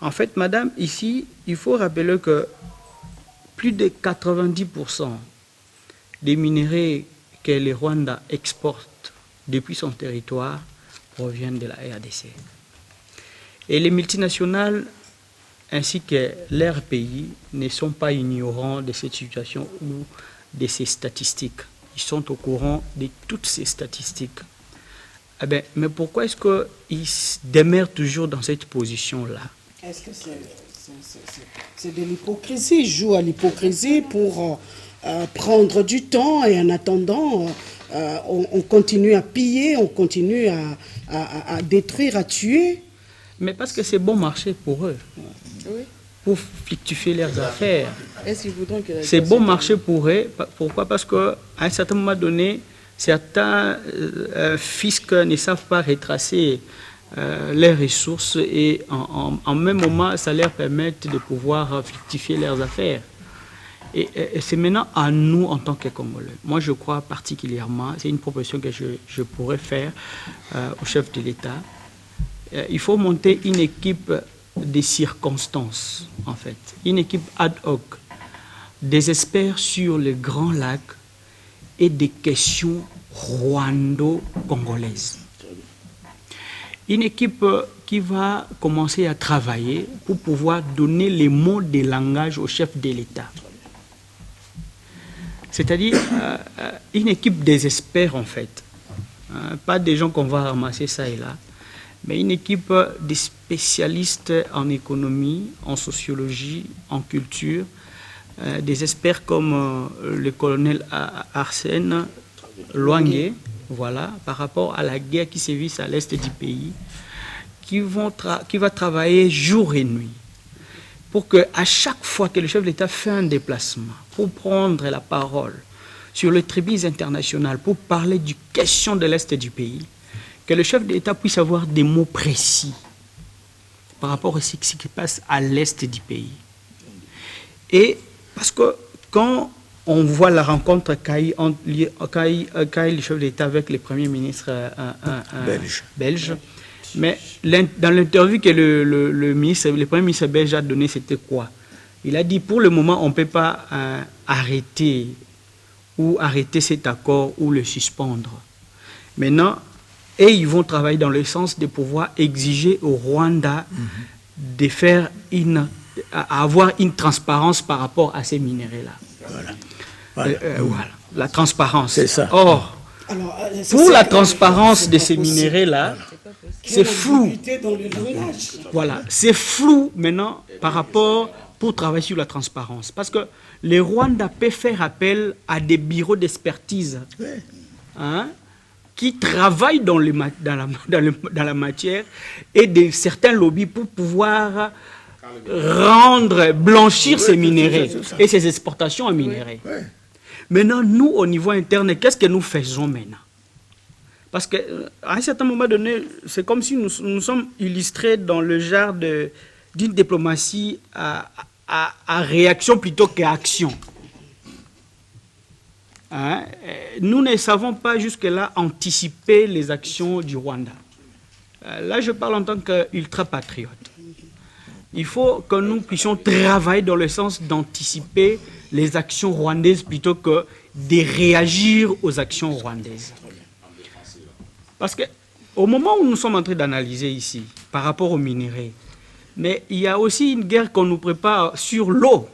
En fait, madame, ici, il faut rappeler que plus de 90% des minerais que le Rwanda exporte depuis son territoire proviennent de la RDC. Et les multinationales ainsi que leurs pays ne sont pas ignorants de cette situation ou de ces statistiques. Ils sont au courant de toutes ces statistiques. Eh bien, mais pourquoi est-ce qu'ils demeurent toujours dans cette position-là? Est-ce que c'est de l'hypocrisie? Ils jouent à l'hypocrisie pour prendre du temps et en attendant, on continue à piller, on continue à détruire, à tuer. Mais parce que c'est bon marché pour eux. Oui. Pour fructifier leurs affaires. C'est bon marché pour eux. Pourquoi? Parce qu'à un certain moment donné, certains fiscs ne savent pas retracer leurs ressources et en même moment, ça leur permet de pouvoir fructifier leurs affaires. Et c'est maintenant à nous en tant que Congolais. Moi, je crois particulièrement, c'est une proposition que je pourrais faire au chef de l'État. Il faut monter une équipe des circonstances, en fait. Une équipe ad hoc, des experts sur les Grands Lacs et des questions rwando-congolaises. Une équipe qui va commencer à travailler pour pouvoir donner les mots de langage au chef de l'État. C'est-à-dire une équipe des experts, en fait. Pas des gens qu'on va ramasser ça et là, mais une équipe de spécialistes en économie, en sociologie, en culture, des experts comme le colonel Arsène Loangué, voilà, par rapport à la guerre qui sévit à l'est du pays, qui va travailler jour et nuit pour qu'à chaque fois que le chef de l'État fait un déplacement, pour prendre la parole sur les tribunes internationales, pour parler du question de l'est du pays, que le chef de l'État puisse avoir des mots précis par rapport à ce qui se passe à l'est du pays. Et parce que quand on voit la rencontre qu'a eu le chef de l'État avec le Premier ministre belge, mais dans l'interview que le Premier ministre belge a donné, c'était quoi? Il a dit, pour le moment, on ne peut pas arrêter cet accord ou le suspendre. Maintenant, et ils vont travailler dans le sens de pouvoir exiger au Rwanda de faire avoir une transparence par rapport à ces minéraux-là. Voilà. Voilà, la transparence. C'est ça. Or, pour la transparence de ces minéraux-là, c'est flou. Voilà, c'est flou maintenant par rapport pour travailler sur la transparence. Parce que le Rwanda peut faire appel à des bureaux d'expertise. Hein, qui travaillent dans la matière et de certains lobbies pour pouvoir blanchir ces minéraux et ces exportations en minéraux. Maintenant, nous, au niveau interne, qu'est-ce que nous faisons maintenant? Parce qu'à un certain moment donné, c'est comme si nous sommes illustrés dans le genre d'une diplomatie à réaction plutôt qu'à action. Hein? Nous ne savons pas jusque-là anticiper les actions du Rwanda. Là, je parle en tant qu'ultra-patriote. Il faut que nous puissions travailler dans le sens d'anticiper les actions rwandaises plutôt que de réagir aux actions rwandaises. Parce qu'au moment où nous sommes en train d'analyser ici, par rapport aux minéraux, mais il y a aussi une guerre qu'on nous prépare sur l'eau.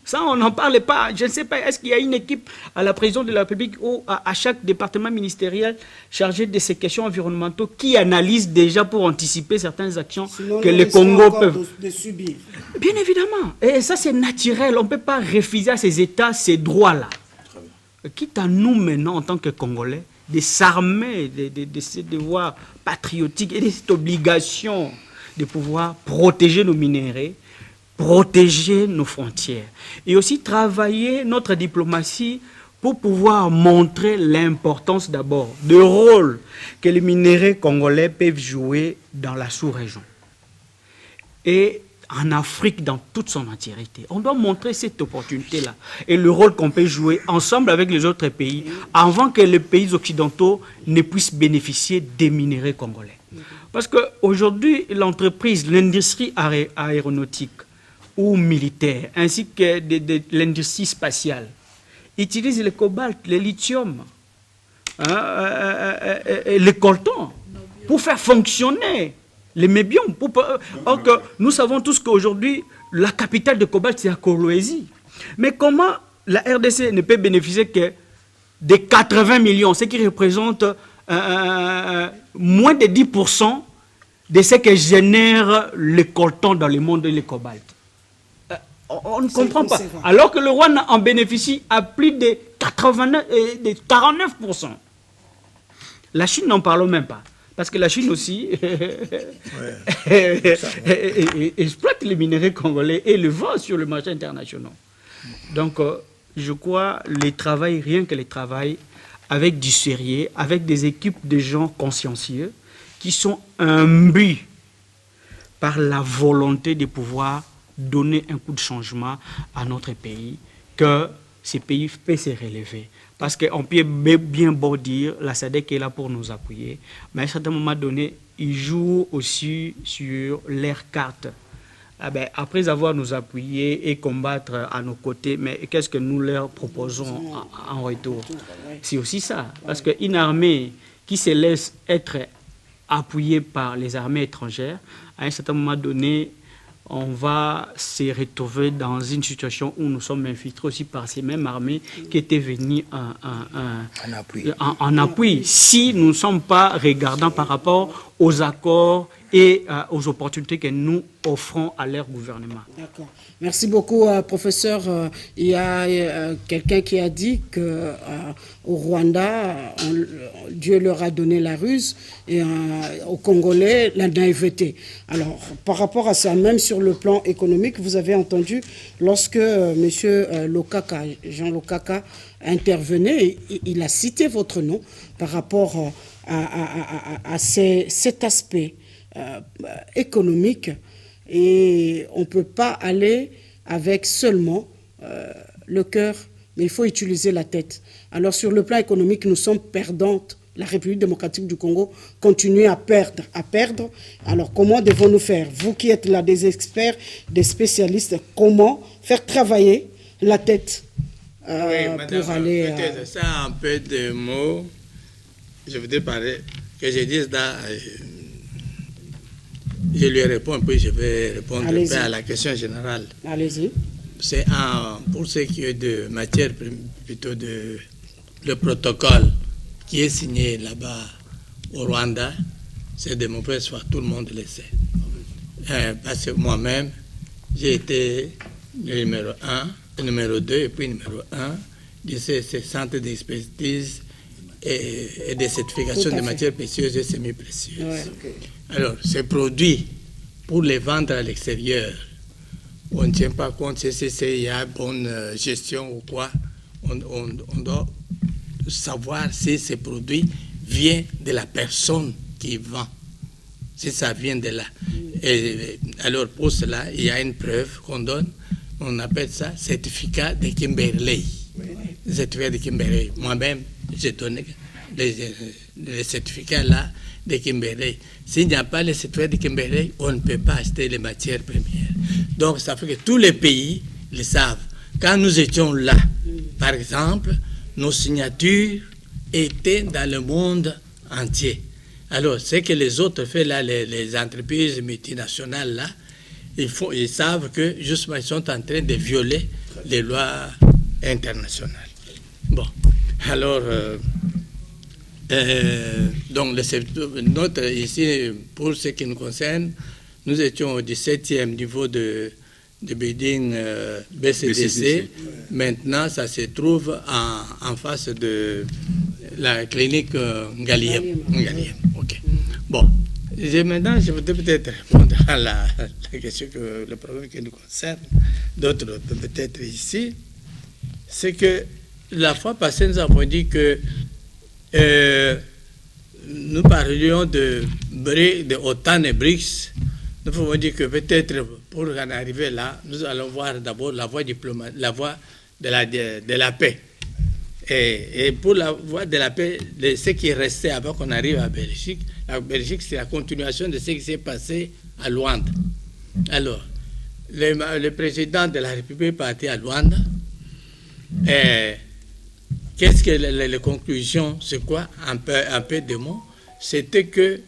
Ça, on n'en parle pas. Je ne sais pas, est-ce qu'il y a une équipe à la présidence de la République ou à chaque département ministériel chargé de ces questions environnementales qui analyse déjà pour anticiper certaines actions que le Congo peuvent subir? Bien évidemment. Et ça, c'est naturel. On ne peut pas refuser à ces États ces droits-là. Quitte à nous, maintenant, en tant que Congolais, de s'armer de ces devoirs patriotiques et de cette obligation de pouvoir protéger nos minéraux, protéger nos frontières et aussi travailler notre diplomatie pour pouvoir montrer l'importance d'abord du rôle que les minéraux congolais peuvent jouer dans la sous-région et en Afrique dans toute son entièreté. On doit montrer cette opportunité-là et le rôle qu'on peut jouer ensemble avec les autres pays avant que les pays occidentaux ne puissent bénéficier des minéraux congolais. Parce qu'aujourd'hui, l'entreprise, l'industrie aéronautique ou militaire, ainsi que l'industrie spatiale, utilisent le cobalt, le lithium, le coltan. pour faire fonctionner les mébions. Or que nous savons tous qu'aujourd'hui, la capitale de cobalt, c'est à Kolwezi. Mais comment la RDC ne peut bénéficier que des 80 millions, ce qui représente moins de 10% de ce que génère le coltan dans le monde et le cobalt? On ne comprend pas. Alors que le Rwanda en bénéficie à plus de 49%. La Chine, n'en parlons même pas. Parce que la Chine aussi exploite les minéraux congolais et le vend sur le marché international. Donc, je crois rien que les travail avec du sérieux, avec des équipes de gens consciencieux qui sont imbus par la volonté de pouvoir donner un coup de changement à notre pays, que ces pays puissent se relever. Parce qu'on peut bien beau dire, la SADC est là pour nous appuyer, mais à un certain moment donné, ils jouent aussi sur leur carte. Après avoir nous appuyé et combattre à nos côtés, mais qu'est-ce que nous leur proposons en retour? C'est aussi ça. Parce qu'une armée qui se laisse être appuyée par les armées étrangères, à un certain moment donné, on va se retrouver dans une situation où nous sommes infiltrés aussi par ces mêmes armées qui étaient venues en appui. Si nous ne sommes pas regardants par rapport aux accords et aux opportunités que nous offrons à leur gouvernement. D'accord. Merci beaucoup, professeur. Il y a quelqu'un qui a dit qu'au Rwanda, Dieu leur a donné la ruse et aux Congolais, la naïveté. Alors, par rapport à ça, même sur le plan économique, vous avez entendu lorsque M. Lokaka, Jean Lokaka, intervenait, il a cité votre nom par rapport à cet aspect économique, et on ne peut pas aller avec seulement le cœur, mais il faut utiliser la tête. Alors sur le plan économique, nous sommes perdantes. La République démocratique du Congo continue à perdre. Alors comment devons-nous faire? Vous qui êtes là des experts, des spécialistes, comment faire travailler la tête oui, madame, pour aller... Peut-être ça un peu de mots, je voudrais parler, que je dise là... Je lui réponds, puis je vais répondre un peu à la question générale. Allez-y. C'est pour ce qui est de matière, plutôt le protocole qui est signé là-bas au Rwanda, c'est de mauvaise foi, tout le monde le sait. Parce que moi-même, j'ai été le numéro 1, le numéro 2 et puis le numéro 1 de ces centres d'expertise et de certification de matières précieuses et semi-précieuses. Ouais, okay. Alors, ces produits, pour les vendre à l'extérieur, on ne tient pas compte si il y a bonne gestion ou quoi. On doit savoir si ces produits viennent de la personne qui vend, si ça vient de là. Et alors, pour cela, il y a une preuve qu'on donne, on appelle ça certificat de Kimberley. Oui. Certificat de Kimberley. Moi-même, j'ai donné les certificats là de Kimberley. S'il n'y a pas les certificats de Kimberley, on ne peut pas acheter les matières premières. Donc, ça fait que tous les pays le savent. Quand nous étions là, par exemple, nos signatures étaient dans le monde entier. Alors, ce que les autres font là, les entreprises multinationales là, ils savent que justement ils sont en train de violer les lois internationales. Bon, alors, donc notre, ici, pour ce qui nous concerne, nous étions au 17e niveau de building BCDC. Maintenant, ça se trouve en face de la clinique Galiem. Ok. Bon. Maintenant, je voudrais peut-être répondre à la question, le problème qui nous concerne, d'autres peut-être ici. C'est que la fois passée, nous avons dit que nous parlions de OTAN et BRICS. Nous pouvons dire que peut-être pour en arriver là, nous allons voir d'abord la voie diplomatique, la voie de la paix. Et pour la voie de la paix, ce qui est resté avant qu'on arrive à Belgique, la Belgique, c'est la continuation de ce qui s'est passé à Luanda. Alors, le président de la République est parti à Luanda. Qu'est-ce que les conclusions, c'est quoi? Un peu de mots. C'était que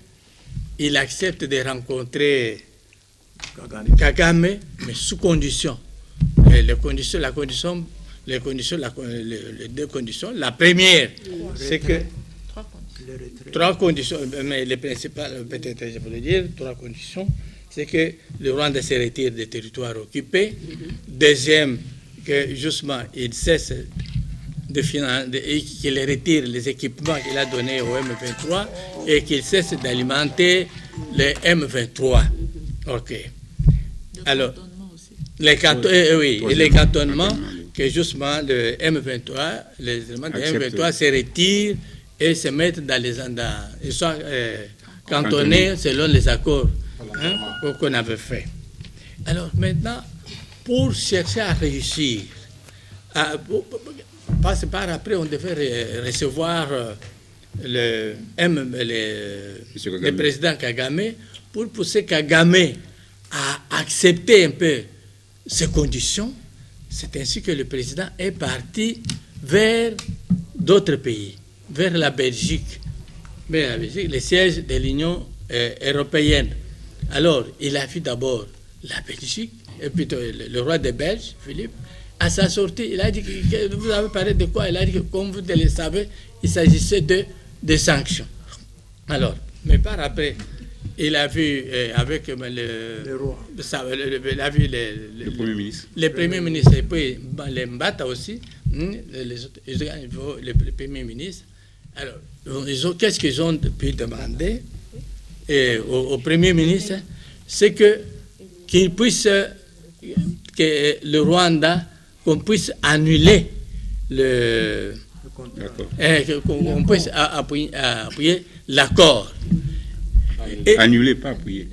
il accepte de rencontrer Kagame, mais sous condition. Et les deux conditions. La première, c'est que trois conditions, mais les principales, peut-être je peux le dire, trois conditions, c'est que le Rwanda se retire des territoires occupés. Deuxième, que justement, il cesse qu'il retire les équipements qu'il a donnés au M23 et qu'il cesse d'alimenter les M23. OK. Alors, les cantonnements, que justement le M23, les éléments du M23 se retirent et se mettent dans les andats. Ils sont cantonnés selon les accords qu'on avait fait. Alors maintenant, pour chercher à réussir, parce que par après, on devait recevoir le président Kagame pour pousser Kagame à accepter un peu ces conditions. C'est ainsi que le président est parti vers d'autres pays, vers la Belgique, le siège de l'Union européenne. Alors, il a vu d'abord la Belgique, et puis le roi des Belges, Philippe. À sa sortie, il a dit que vous avez parlé de quoi? Il a dit que, comme vous le savez, il s'agissait de sanctions. Alors, mais par après, il a vu avec le Premier ministre. Le Premier ministre, et puis les Mbata aussi, le Premier ministre. Alors, qu'est-ce qu'ils ont pu demander au Premier ministre? C'est qu'il puisse, que le Rwanda, qu'on puisse annuler qu'on puisse appuyer l'accord. Annuler, pas appuyer.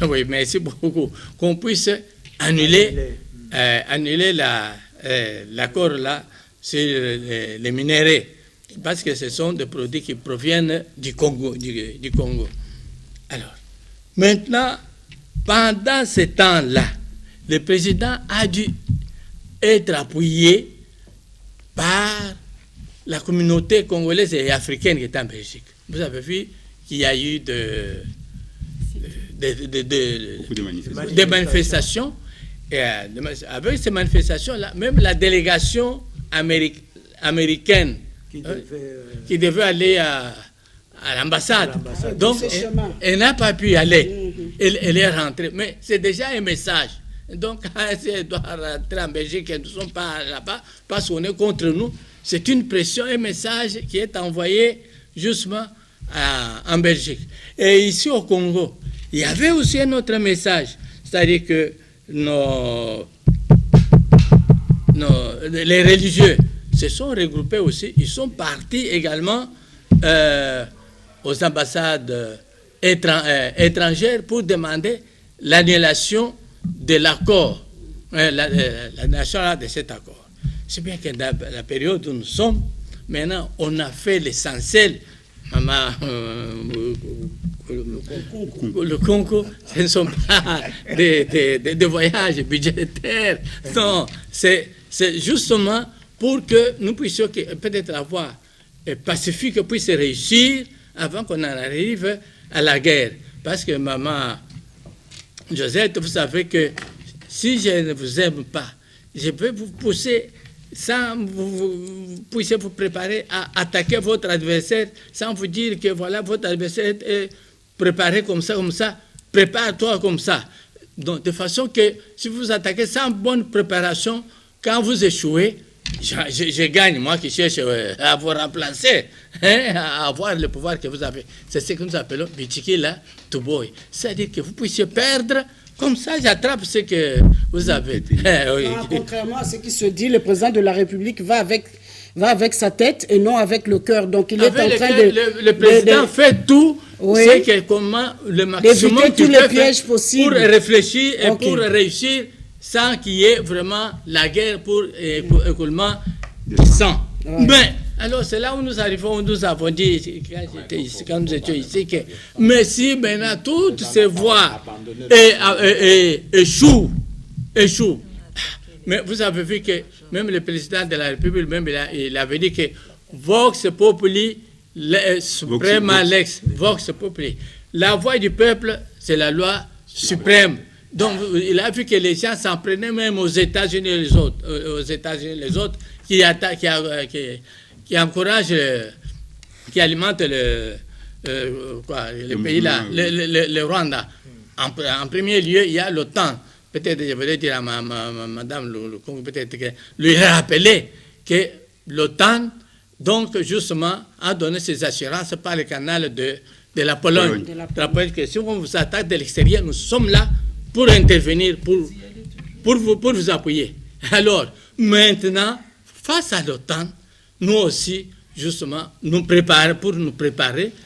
Oui, merci beaucoup. Qu'on puisse annuler l'accord là sur les minéraux, parce que ce sont des produits qui proviennent du Congo. Du Congo. Alors, maintenant, pendant ce temps-là, le président a dû être appuyé par la communauté congolaise et africaine qui est en Belgique. Vous avez vu qu'il y a eu des manifestations. Et avec ces manifestations-là, même la délégation américaine qui devait aller à l'ambassade. Donc, elle n'a pas pu y aller. Elle est rentrée. Mais c'est déjà un message. Donc, si elle doit rentrer en Belgique et nous ne sommes pas là-bas, parce qu'on est contre nous, c'est une pression, un message qui est envoyé justement en Belgique. Et ici au Congo, il y avait aussi un autre message, c'est-à-dire que les religieux se sont regroupés aussi, ils sont partis également aux ambassades étrangères pour demander l'annulation de l'accord, l'annulation de cet accord. C'est bien que dans la période où nous sommes, maintenant, on a fait l'essentiel. Le Congo, ce ne sont pas des voyages budgétaires. Non, c'est justement pour que nous puissions peut-être avoir Pacifique puisse réussir avant qu'on en arrive à la guerre. Parce que maman Josette, vous savez que si je ne vous aime pas, je peux vous pousser sans vous puissiez vous préparer à attaquer votre adversaire, sans vous dire que voilà, votre adversaire est préparé comme ça, prépare-toi comme ça. Donc, de façon que si vous attaquez sans bonne préparation, quand vous échouez, je gagne, moi qui cherche à vous remplacer, à avoir le pouvoir que vous avez. C'est ce que nous appelons Bichikila Tuboy. C'est-à-dire que vous puissiez perdre. Comme ça, j'attrape ce que vous avez. Oui. Contrairement à ce qui se dit, le président de la République va avec sa tête et non avec le cœur. Donc, il est en train de... Le président fait tout, c'est que comment le maximum tous les pièges possibles. Pour réfléchir et pour réussir sans qu'il y ait vraiment la guerre pour écoulement du sang. Ouais. Mais, alors, c'est là où nous arrivons, où nous avons dit, quand nous étions ici, que mais si maintenant toutes ces voies échouent, mais vous avez vu que même le président de la République, même il avait dit que Vox Populi, suprema lex, Vox Populi. la voix du peuple, c'est la loi suprême. Donc, il a vu que les gens s'en prenaient même aux États-Unis les autres, qui encouragent, qui alimentent le pays là, le Rwanda. En premier lieu, il y a l'OTAN. Peut-être, je voulais dire à madame le peut-être que lui rappeler que l'OTAN, donc, justement, a donné ses assurances par le canal de la Pologne. Que si on vous attaque de l'extérieur, nous sommes là pour intervenir, pour vous appuyer. Alors, maintenant, face à l'OTAN, nous aussi, justement, nous préparer,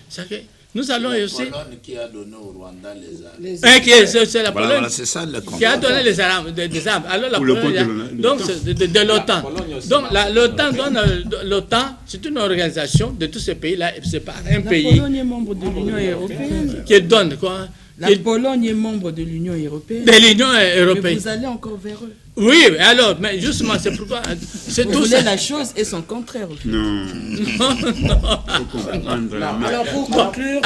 c'est que nous allons aussi... La Pologne qui a donné au Rwanda les armes. C'est la Pologne qui a donné des armes. Alors la Pologne, donc de l'OTAN. Donc l'OTAN l'OTAN, c'est une organisation de tous ces pays-là, c'est pas un pays. La Pologne est membre de l'Union européenne. Qui donne quoi? La Pologne est membre de l'Union européenne. De l'Union européenne. Mais vous allez encore vers eux. Oui, alors, mais justement, c'est pourquoi... Vous voulez la chose et son contraire. Non. Alors, pour conclure...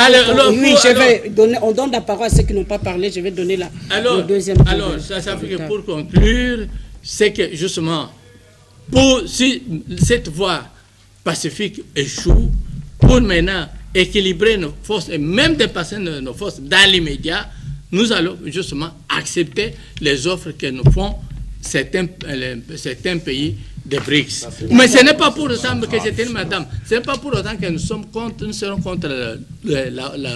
on donne la parole à ceux qui n'ont pas parlé. Je vais donner le deuxième tour. Alors, ça fait que pour conclure, c'est que, justement, si cette voie pacifique échoue, pour maintenant équilibrer nos forces et même dépasser nos forces dans l'immédiat, nous allons justement accepter les offres que nous font certains pays des BRICS. Mais ce n'est pas pour autant que c'était une madame, ce n'est pas pour autant que nous serons contre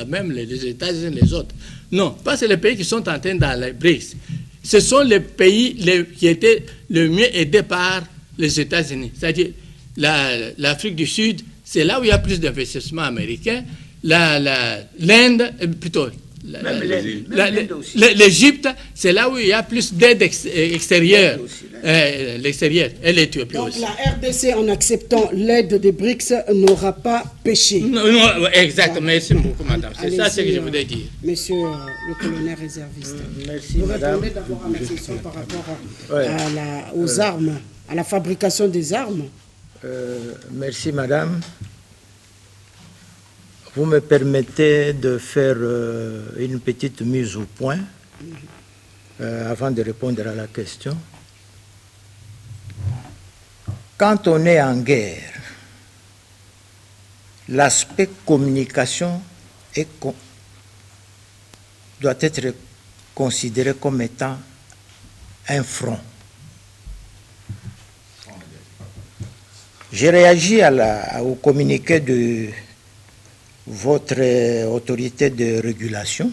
même les États-Unis et les autres. Non, parce que les pays qui sont entrés dans les BRICS, ce sont les pays qui étaient le mieux aidés par les États-Unis. C'est-à-dire l'Afrique du Sud, c'est là où il y a plus d'investissements américains. L'Inde, plutôt. L'Égypte, c'est là où il y a plus d'aide extérieure. L'extérieur, et l'Éthiopie aussi. Donc la RDC, en acceptant l'aide des BRICS, n'aura pas péché. Non, exact. Merci beaucoup, madame. C'est ça ce que je voulais dire. Monsieur le colonel réserviste. Merci, vous madame. répondez d'abord à la question par rapport aux armes, à la fabrication des armes. Merci, madame. Vous me permettez de faire une petite mise au point avant de répondre à la question. Quand on est en guerre, l'aspect communication doit être considéré comme étant un front. J'ai réagi au communiqué de votre autorité de régulation.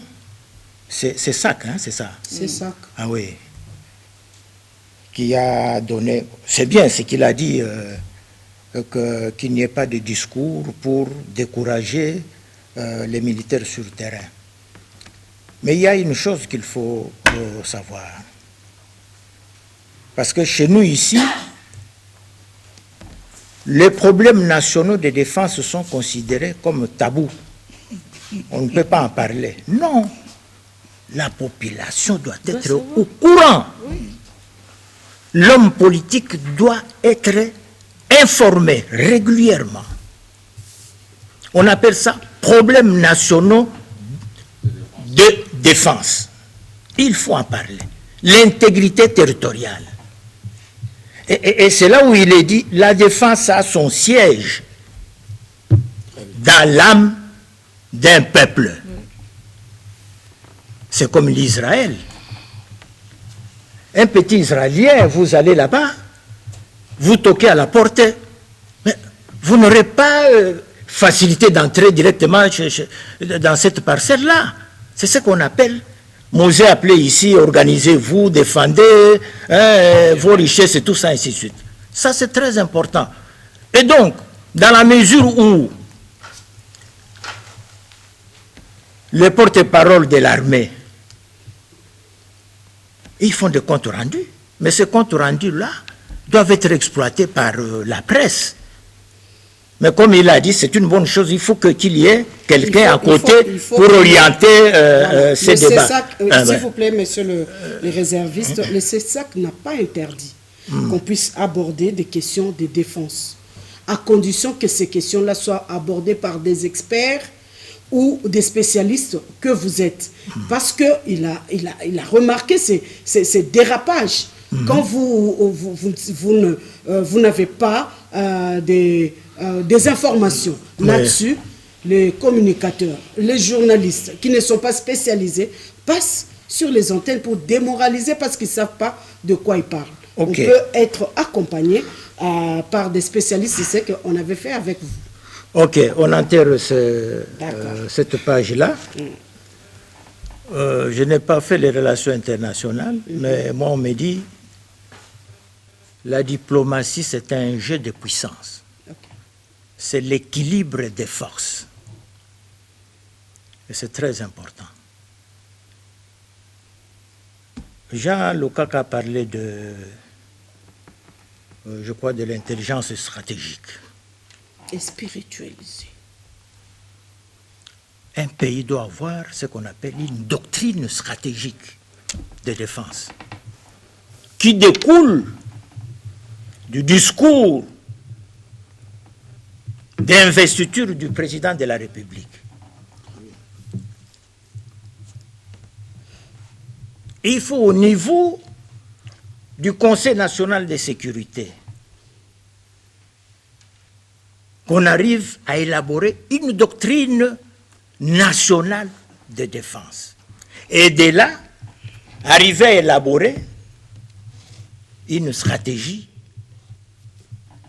C'est SAC, hein, c'est ça? C'est SAC. Ah oui. Qui a donné... C'est bien ce qu'il a dit, qu'il n'y ait pas de discours pour décourager les militaires sur le terrain. Mais il y a une chose qu'il faut savoir. Parce que chez nous ici, les problèmes nationaux de défense sont considérés comme tabous. On ne peut pas en parler. Non. La population doit être au courant. L'homme politique doit être informé régulièrement. On appelle ça problèmes nationaux de défense. Il faut en parler. L'intégrité territoriale. Et c'est là où il est dit, la défense a son siège dans l'âme d'un peuple. C'est comme l'Israël. Un petit Israélien, vous allez là-bas, vous toquez à la porte, mais vous n'aurez pas facilité d'entrer directement dans cette parcelle-là. C'est ce qu'on appelle... Mosée appelé ici, organisez-vous, défendez vos richesses et tout ça, ainsi de suite. Ça, c'est très important. Et donc, dans la mesure où les porte-parole de l'armée, ils font des comptes rendus, mais ces comptes rendus-là doivent être exploités par la presse. Mais comme il a dit, c'est une bonne chose. Il faut qu'il y ait quelqu'un à côté pour orienter ces débats. S'il vous plaît, messieurs les réservistes, le CESAC n'a pas interdit qu'on puisse aborder des questions de défense, à condition que ces questions-là soient abordées par des experts ou des spécialistes que vous êtes. Parce qu'il a remarqué ces dérapages. Quand vous n'avez pas des informations là-dessus, les communicateurs, les journalistes qui ne sont pas spécialisés passent sur les antennes pour démoraliser parce qu'ils ne savent pas de quoi ils parlent. On peut être accompagné par des spécialistes, c'est ce qu'on avait fait avec vous. Ok, on enterre cette page-là. Je n'ai pas fait les relations internationales, mais moi on me dit la diplomatie c'est un jeu de puissance. C'est l'équilibre des forces. Et c'est très important. Jean Lokaka a parlé je crois, de l'intelligence stratégique. Et spiritualisée. Un pays doit avoir ce qu'on appelle une doctrine stratégique de défense qui découle du discours d'investiture du président de la République. Il faut au niveau du Conseil national de sécurité qu'on arrive à élaborer une doctrine nationale de défense. Et de là, arriver à élaborer une stratégie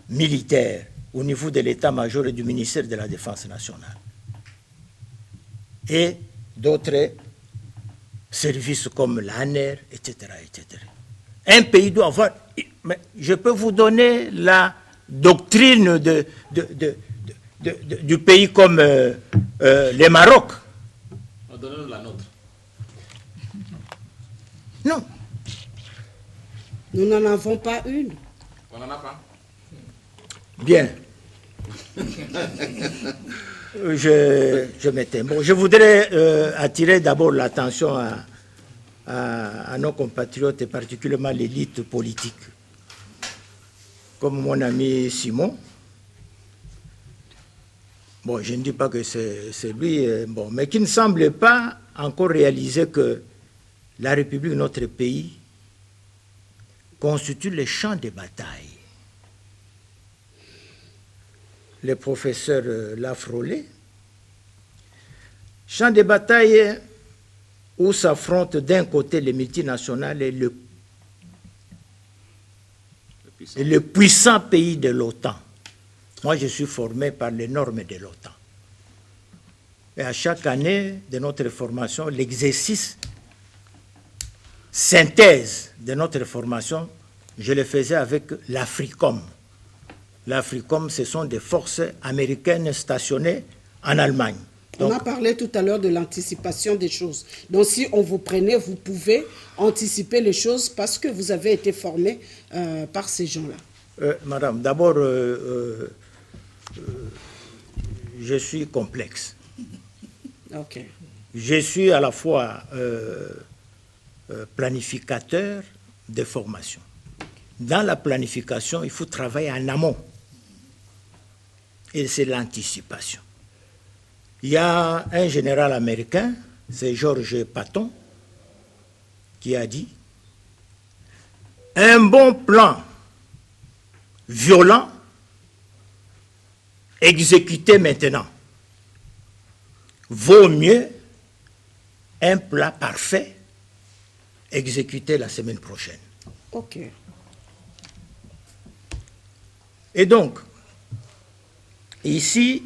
militaire au niveau de l'état-major et du ministère de la Défense nationale. Et d'autres services comme l'ANER, etc., etc. Un pays doit avoir... Mais je peux vous donner la doctrine du pays comme le Maroc. Donnez-nous la nôtre. Non. Nous n'en avons pas une. On n'en a pas. Bien. Je m'étais. Bon, je voudrais attirer d'abord l'attention à nos compatriotes et particulièrement l'élite politique. Comme mon ami Simon. Bon, je ne dis pas que c'est lui, bon, mais qui ne semble pas encore réaliser que la République, notre pays, constitue le champ de bataille. Le professeur l'a frôlé. Champ de bataille où s'affrontent d'un côté les multinationales et le puissant pays de l'OTAN. Moi, je suis formé par les normes de l'OTAN. Et à chaque année de notre formation, l'exercice synthèse de notre formation, je le faisais avec l'Africom. L'Africom, ce sont des forces américaines stationnées en Allemagne. Donc, on a parlé tout à l'heure de l'anticipation des choses. Donc, si on vous prenait, vous pouvez anticiper les choses parce que vous avez été formé par ces gens-là. Madame, d'abord, je suis complexe. Okay. Je suis à la fois planificateur de formation. Dans la planification, il faut travailler en amont. Et c'est l'anticipation. Il y a un général américain, c'est George Patton, qui a dit « Un bon plan violent exécuté maintenant vaut mieux un plat parfait exécuté la semaine prochaine. » Ok. Et donc, ici,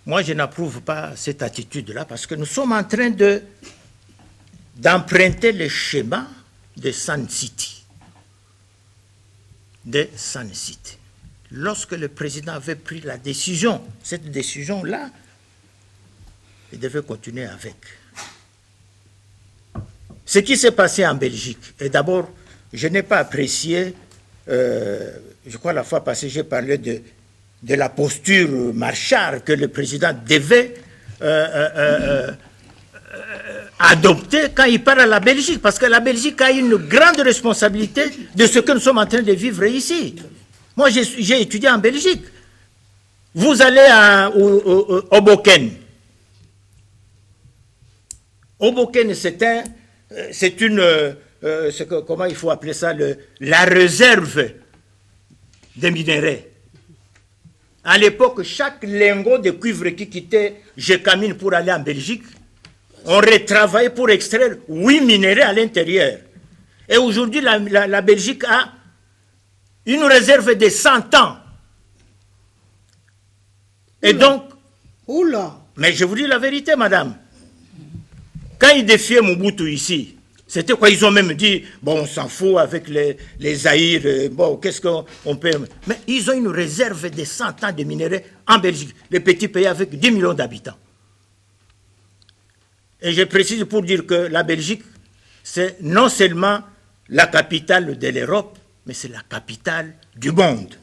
moi je n'approuve pas cette attitude-là parce que nous sommes en train d'emprunter le schéma de Sun City. De Sun City. Lorsque le président avait pris la décision, cette décision-là, il devait continuer avec. Ce qui s'est passé en Belgique, et d'abord, je n'ai pas apprécié, je crois la fois passée, j'ai parlé de la posture marchare que le président devait adopter quand il part à la Belgique, parce que la Belgique a une grande responsabilité de ce que nous sommes en train de vivre ici. Moi, j'ai étudié en Belgique. Vous allez au Boken, Hoboken, comment il faut appeler ça, la réserve des minéraux. À l'époque, chaque lingot de cuivre qui quittait Gécamine pour aller en Belgique, on retravaillait pour extraire 8 minéraux à l'intérieur. Et aujourd'hui, la Belgique a une réserve de 100 ans. Et donc, mais je vous dis la vérité, madame. Quand ils défiaient Mobutu ici, c'était quoi? Ils ont même dit, bon, on s'en fout avec les Zaïre, bon, qu'est-ce qu'on peut... Mais ils ont une réserve de 100 ans de minéraux en Belgique, le petit pays avec 10 millions d'habitants. Et je précise pour dire que la Belgique, c'est non seulement la capitale de l'Europe, mais c'est la capitale du monde.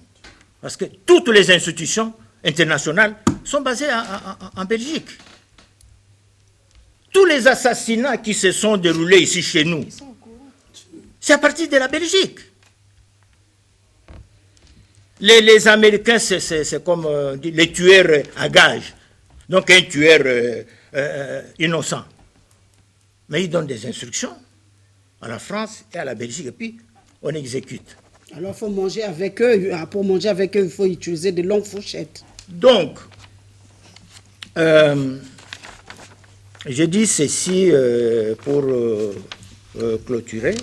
Parce que toutes les institutions internationales sont basées en Belgique. Tous les assassinats qui se sont déroulés ici chez nous, c'est à partir de la Belgique. Les Américains, c'est comme les tueurs à gages. Donc un tueur innocent. Mais ils donnent des instructions à la France et à la Belgique, et puis on exécute. Alors il faut manger avec eux. Pour manger avec eux, il faut utiliser de longues fourchettes. Donc, je dis ceci pour clôturer.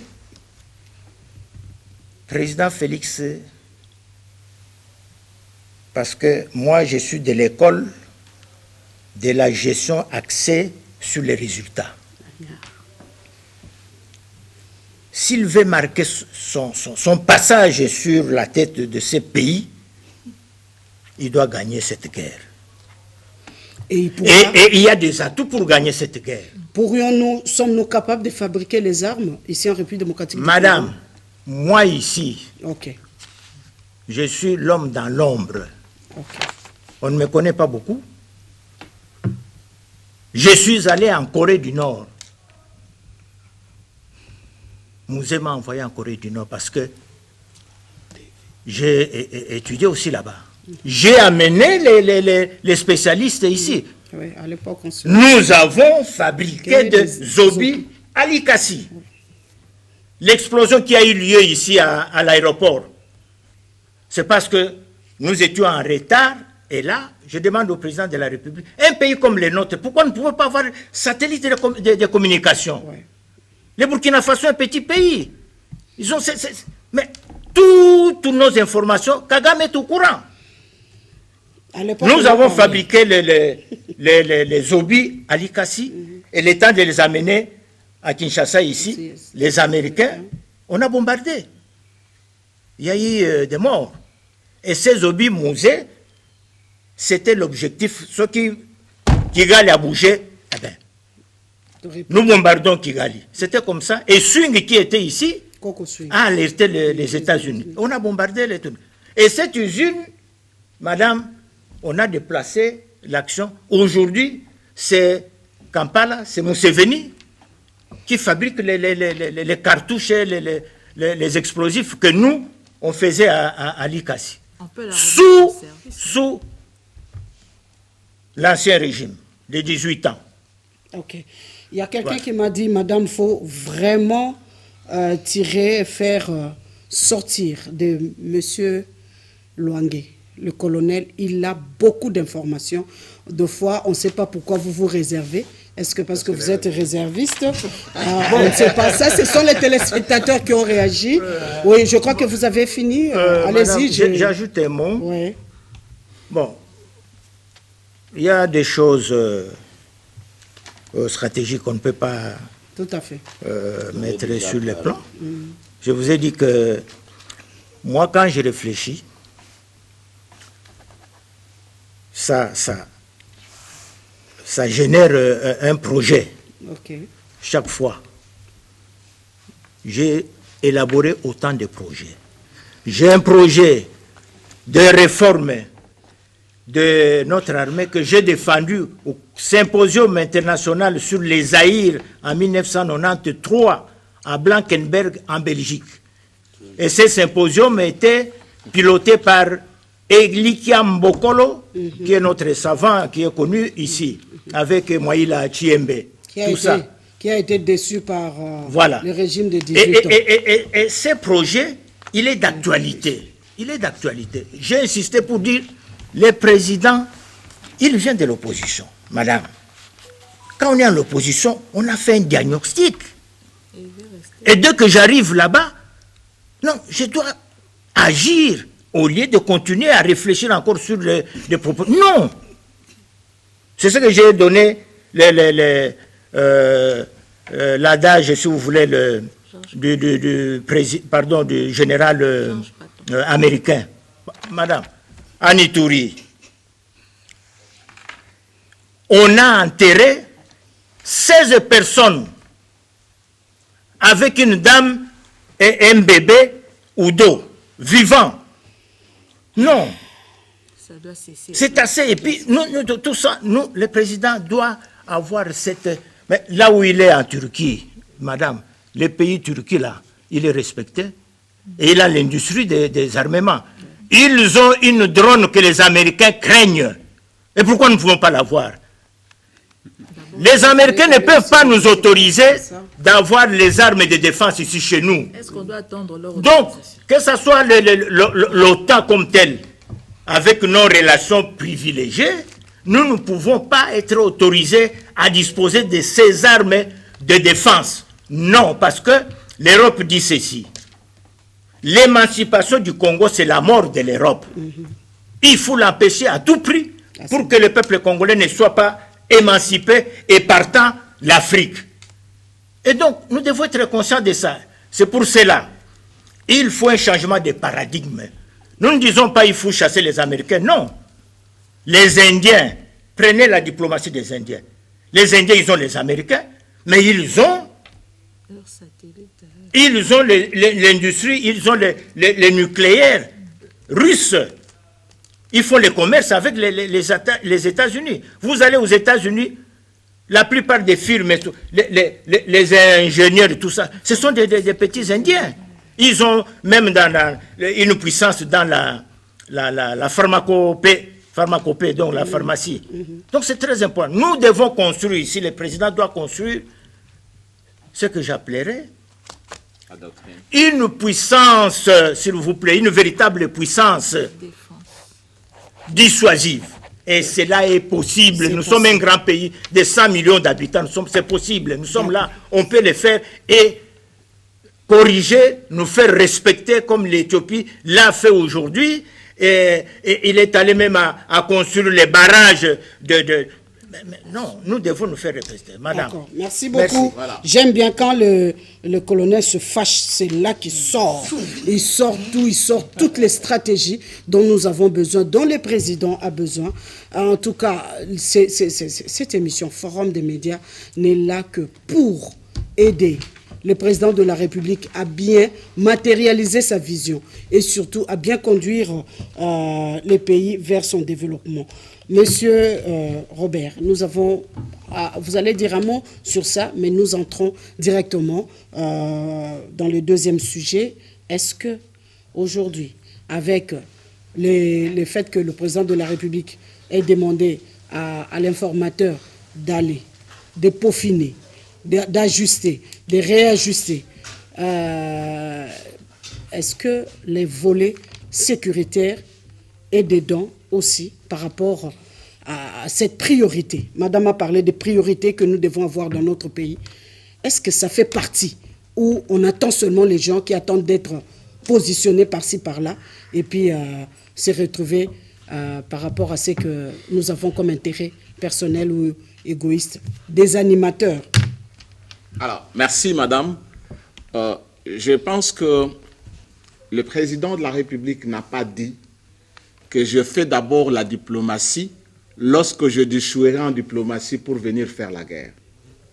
Président Félix, parce que moi je suis de l'école de la gestion axée sur les résultats. S'il veut marquer son passage sur la tête de ce pays, il doit gagner cette guerre. Et il y a des atouts pour gagner cette guerre. Sommes-nous capables de fabriquer les armes ici en République démocratique du Congo? Madame, moi ici, je suis l'homme dans l'ombre. On ne me connaît pas beaucoup. Je suis allé en Corée du Nord. Mouzé m'a envoyé en Corée du Nord parce que j'ai étudié aussi là-bas. J'ai amené les spécialistes ici. Oui, à l'époque, nous avons fabriqué des obus à Likasi. L'explosion qui a eu lieu ici à l'aéroport, c'est parce que nous étions en retard. Et là, je demande au président de la République, un pays comme le nôtre, pourquoi ne pouvons pas avoir satellite de communication? Le Burkina Faso est un petit pays. Ils ont, mais toutes nos informations, Kagame est au courant. Nous avons fabriqué les obus à Likasi et le temps de les amener à Kinshasa ici, les Américains, on a bombardé. Il y a eu des morts. Et ces obus musées, c'était l'objectif. Ce qui Kigali a bougé, eh ben, nous bombardons Kigali. C'était comme ça. Et Swing qui était ici a alerté les États-Unis. On a bombardé les trucs. Et cette usine, madame, on a déplacé l'action. Aujourd'hui, c'est Kampala, c'est Museveni qui fabrique les cartouches et les explosifs que nous, on faisait à Likasi. Sous l'ancien régime de 18 ans. Ok. Il y a quelqu'un qui m'a dit, madame, il faut vraiment faire sortir de monsieur Lwangé, le colonel. Il a beaucoup d'informations. Deux fois, on ne sait pas pourquoi vous vous réservez. Est-ce que parce que vous êtes réserviste? On ne sait pas. Ça, ce sont les téléspectateurs qui ont réagi. Oui, je crois que vous avez fini. Allez-y. J'ajoute un mot. Oui. Bon. Il y a des choses stratégiques qu'on ne peut pas tout à fait. Mettre sur le plan. Je vous ai dit que moi, quand je réfléchis, ça génère un projet. Chaque fois. J'ai élaboré autant de projets. J'ai un projet de réforme de notre armée que j'ai défendu au symposium international sur les Zaïre en 1993 à Blankenberg en Belgique. Et ce symposium était piloté par Eglikia Mbokolo, qui est notre savant, qui est connu ici, avec Moïla Chiembe. Tout ça. Qui a été déçu par le régime de 18 ans. Et ces projets, il est d'actualité. Il est d'actualité. J'ai insisté pour dire, le président, il vient de l'opposition, madame. Quand on est en l'opposition, on a fait un diagnostic. Et dès que j'arrive là-bas, non, je dois agir au lieu de continuer à réfléchir encore sur les propos. Non! C'est ce que j'ai donné l'adage, si vous voulez, du général américain. Madame, Anitouri, on a enterré 16 personnes avec une dame et un bébé ou deux, vivants. Non. Ça doit cesser. C'est assez. Et puis, tout ça, le président doit avoir cette... Mais là où il est en Turquie, madame, le pays Turquie, là, il est respecté. Et il a l'industrie des armements. Ils ont une drone que les Américains craignent. Et pourquoi nous ne pouvons pas l'avoir? Les Américains ne peuvent pas nous autoriser d'avoir les armes de défense ici chez nous. Est-ce qu'on doit attendre leur Donc, que ce soit l'OTAN comme tel, avec nos relations privilégiées, nous ne pouvons pas être autorisés à disposer de ces armes de défense. Non, parce que l'Europe dit ceci. L'émancipation du Congo, c'est la mort de l'Europe. Il faut l'empêcher à tout prix pour que le peuple congolais ne soit pas émancipé et partant l'Afrique. Et donc, nous devons être conscients de ça. C'est pour cela, il faut un changement de paradigme. Nous ne disons pas qu'il faut chasser les Américains, non. Les Indiens, prenez la diplomatie des Indiens. Les Indiens, ils ont les Américains, mais ils ont l'industrie, ils ont les nucléaires russes. Ils font le commerce avec les États-Unis. Vous allez aux États-Unis, la plupart des firmes, les ingénieurs et tout ça, ce sont des petits Indiens. Ils ont même une puissance dans la pharmacopée, donc la pharmacie. Donc c'est très important. Nous devons construire ici, le président doit construire ce que j'appellerais une puissance, s'il vous plaît, une véritable puissance dissuasive. Et cela est possible. Nous sommes un grand pays de 100 millions d'habitants. C'est possible. Nous sommes là. On peut le faire et corriger, nous faire respecter comme l'Éthiopie l'a fait aujourd'hui. Et il est allé même à construire les barrages mais non, nous devons nous faire respecter. Madame. Merci beaucoup. Merci. Voilà. J'aime bien quand le colonel se fâche, c'est là qu'il sort. Il sort tout, il sort toutes les stratégies dont nous avons besoin, dont le président a besoin. En tout cas, cette émission Forum des médias n'est là que pour aider le président de la République à bien matérialiser sa vision et surtout à bien conduire les pays vers son développement. Monsieur Robert, vous allez dire un mot sur ça, mais nous entrons directement dans le deuxième sujet. Est-ce que aujourd'hui, avec le fait que le président de la République ait demandé à l'informateur d'aller, de peaufiner, d'ajuster, de réajuster, est-ce que les volets sécuritaires est dedans aussi par rapport à cette priorité? Madame a parlé des priorités que nous devons avoir dans notre pays. Est-ce que ça fait partie où on attend seulement les gens qui attendent d'être positionnés par-ci, par-là et puis se retrouver par rapport à ce que nous avons comme intérêt personnel ou égoïste des animateurs? Alors, merci madame. Je pense que le président de la République n'a pas dit que je fais d'abord la diplomatie lorsque je déchouerai en diplomatie pour venir faire la guerre.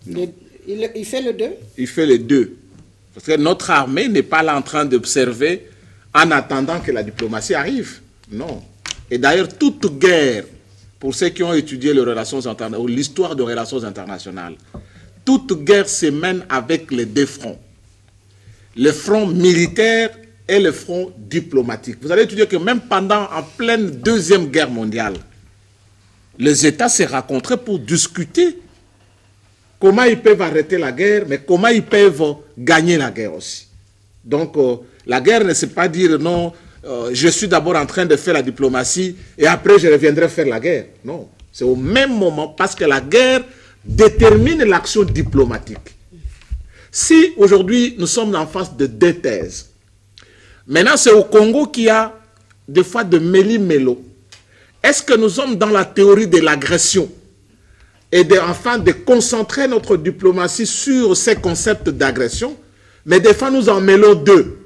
Il fait le deux? Il fait les deux. Parce que notre armée n'est pas là en train d'observer en attendant que la diplomatie arrive. Non. Et d'ailleurs, toute guerre, pour ceux qui ont étudié les relations internationales, ou l'histoire des relations internationales, toute guerre se mène avec les deux fronts. Le front militaire et le front diplomatique. Vous allez étudier que même en pleine Deuxième Guerre mondiale, les États se rencontraient pour discuter comment ils peuvent arrêter la guerre, mais comment ils peuvent gagner la guerre aussi. Donc, la guerre ne c'est pas dire non, je suis d'abord en train de faire la diplomatie et après je reviendrai faire la guerre. Non, c'est au même moment parce que la guerre détermine l'action diplomatique. Si aujourd'hui nous sommes en face de deux thèses, maintenant c'est au Congo qu'il y a des fois de méli-mélo. Est-ce que nous sommes dans la théorie de l'agression et enfin de concentrer notre diplomatie sur ces concepts d'agression, mais des fois nous en mêlons deux.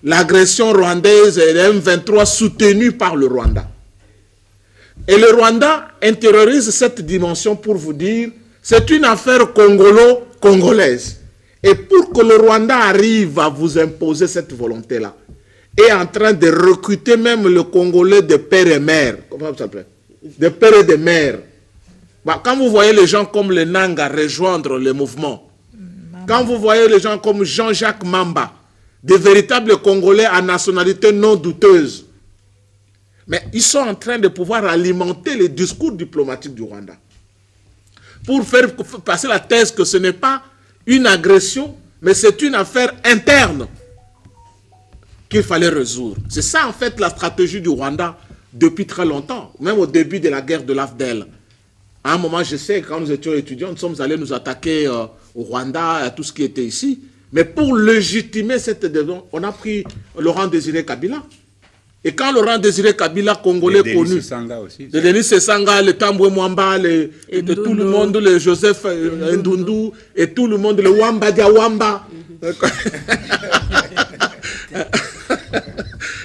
L'agression rwandaise et le M23 soutenu par le Rwanda. Et le Rwanda intériorise cette dimension pour vous dire c'est une affaire congolo-congolaise. Et pour que le Rwanda arrive à vous imposer cette volonté-là, est en train de recruter même le Congolais de père et mère. Comment ça s'appelle? De père et de mère. Bah, quand vous voyez les gens comme le Nanga rejoindre le mouvement, quand vous voyez les gens comme Jean-Jacques Mamba, des véritables Congolais à nationalité non douteuse, mais ils sont en train de pouvoir alimenter les discours diplomatiques du Rwanda pour faire passer la thèse que ce n'est pas une agression, mais c'est une affaire interne qu'il fallait résoudre. C'est ça, en fait, la stratégie du Rwanda depuis très longtemps, même au début de la guerre de l'AFDEL. À un moment, je sais, quand nous étions étudiants, nous sommes allés nous attaquer au Rwanda, à tout ce qui était ici. Mais pour légitimer cette décision, on a pris Laurent Désiré Kabila. Et quand Laurent Désiré Kabila, Congolais connu, le Denis Sesanga, le Tambwe Mwamba, tout le monde, le Joseph Ndundu, et tout le monde, le Wamba Diawamba.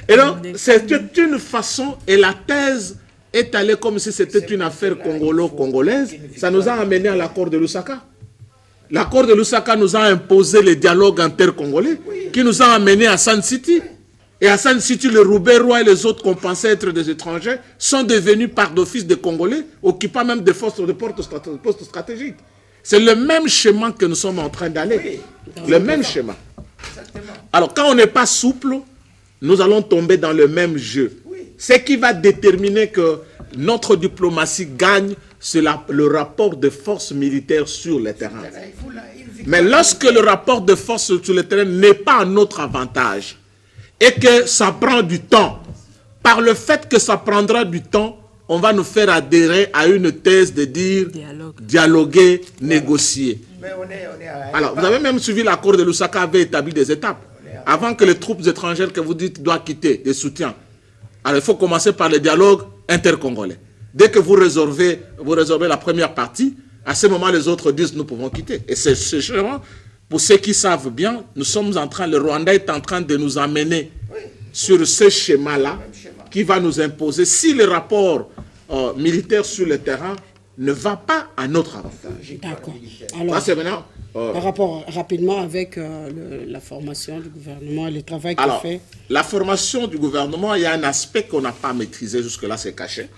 Et donc, c'était une façon, et la thèse est allée comme si c'était une affaire congolo-congolaise. Ça nous a amené à l'accord de Lusaka. L'accord de Lusaka nous a imposé le dialogue inter-congolais, qui nous a amené à Sun City. Et à Sun City, le Roubaix-Roi et les autres qu'on pensait être des étrangers sont devenus par d'office des Congolais, occupant même des postes stratégiques. C'est le même schéma que nous sommes en train d'aller. Le même schéma. Alors, quand on n'est pas souple, nous allons tomber dans le même jeu. Ce qui va déterminer que notre diplomatie gagne, c'est le rapport de force militaire sur le terrain. Mais lorsque le rapport de force sur le terrain n'est pas à notre avantage et que ça prend du temps, par le fait que ça prendra du temps, on va nous faire adhérer à une thèse de dire dialoguer, négocier. Alors, vous avez même suivi l'accord de Lusaka avait établi des étapes. Avant que les troupes étrangères que vous dites doivent quitter, des soutiens. Alors, il faut commencer par le dialogue intercongolais. Dès que vous résolvez la première partie, à ce moment, les autres disent nous pouvons quitter. Et c'est vraiment, pour ceux qui savent bien, le Rwanda est en train de nous amener sur ce schéma-là qui va nous imposer, si le rapport militaire sur le terrain ne va pas à notre avantage. D'accord. Alors, par rapport rapidement avec la formation du gouvernement et le travail qu'il fait. La formation du gouvernement, il y a un aspect qu'on n'a pas maîtrisé jusque-là, c'est caché.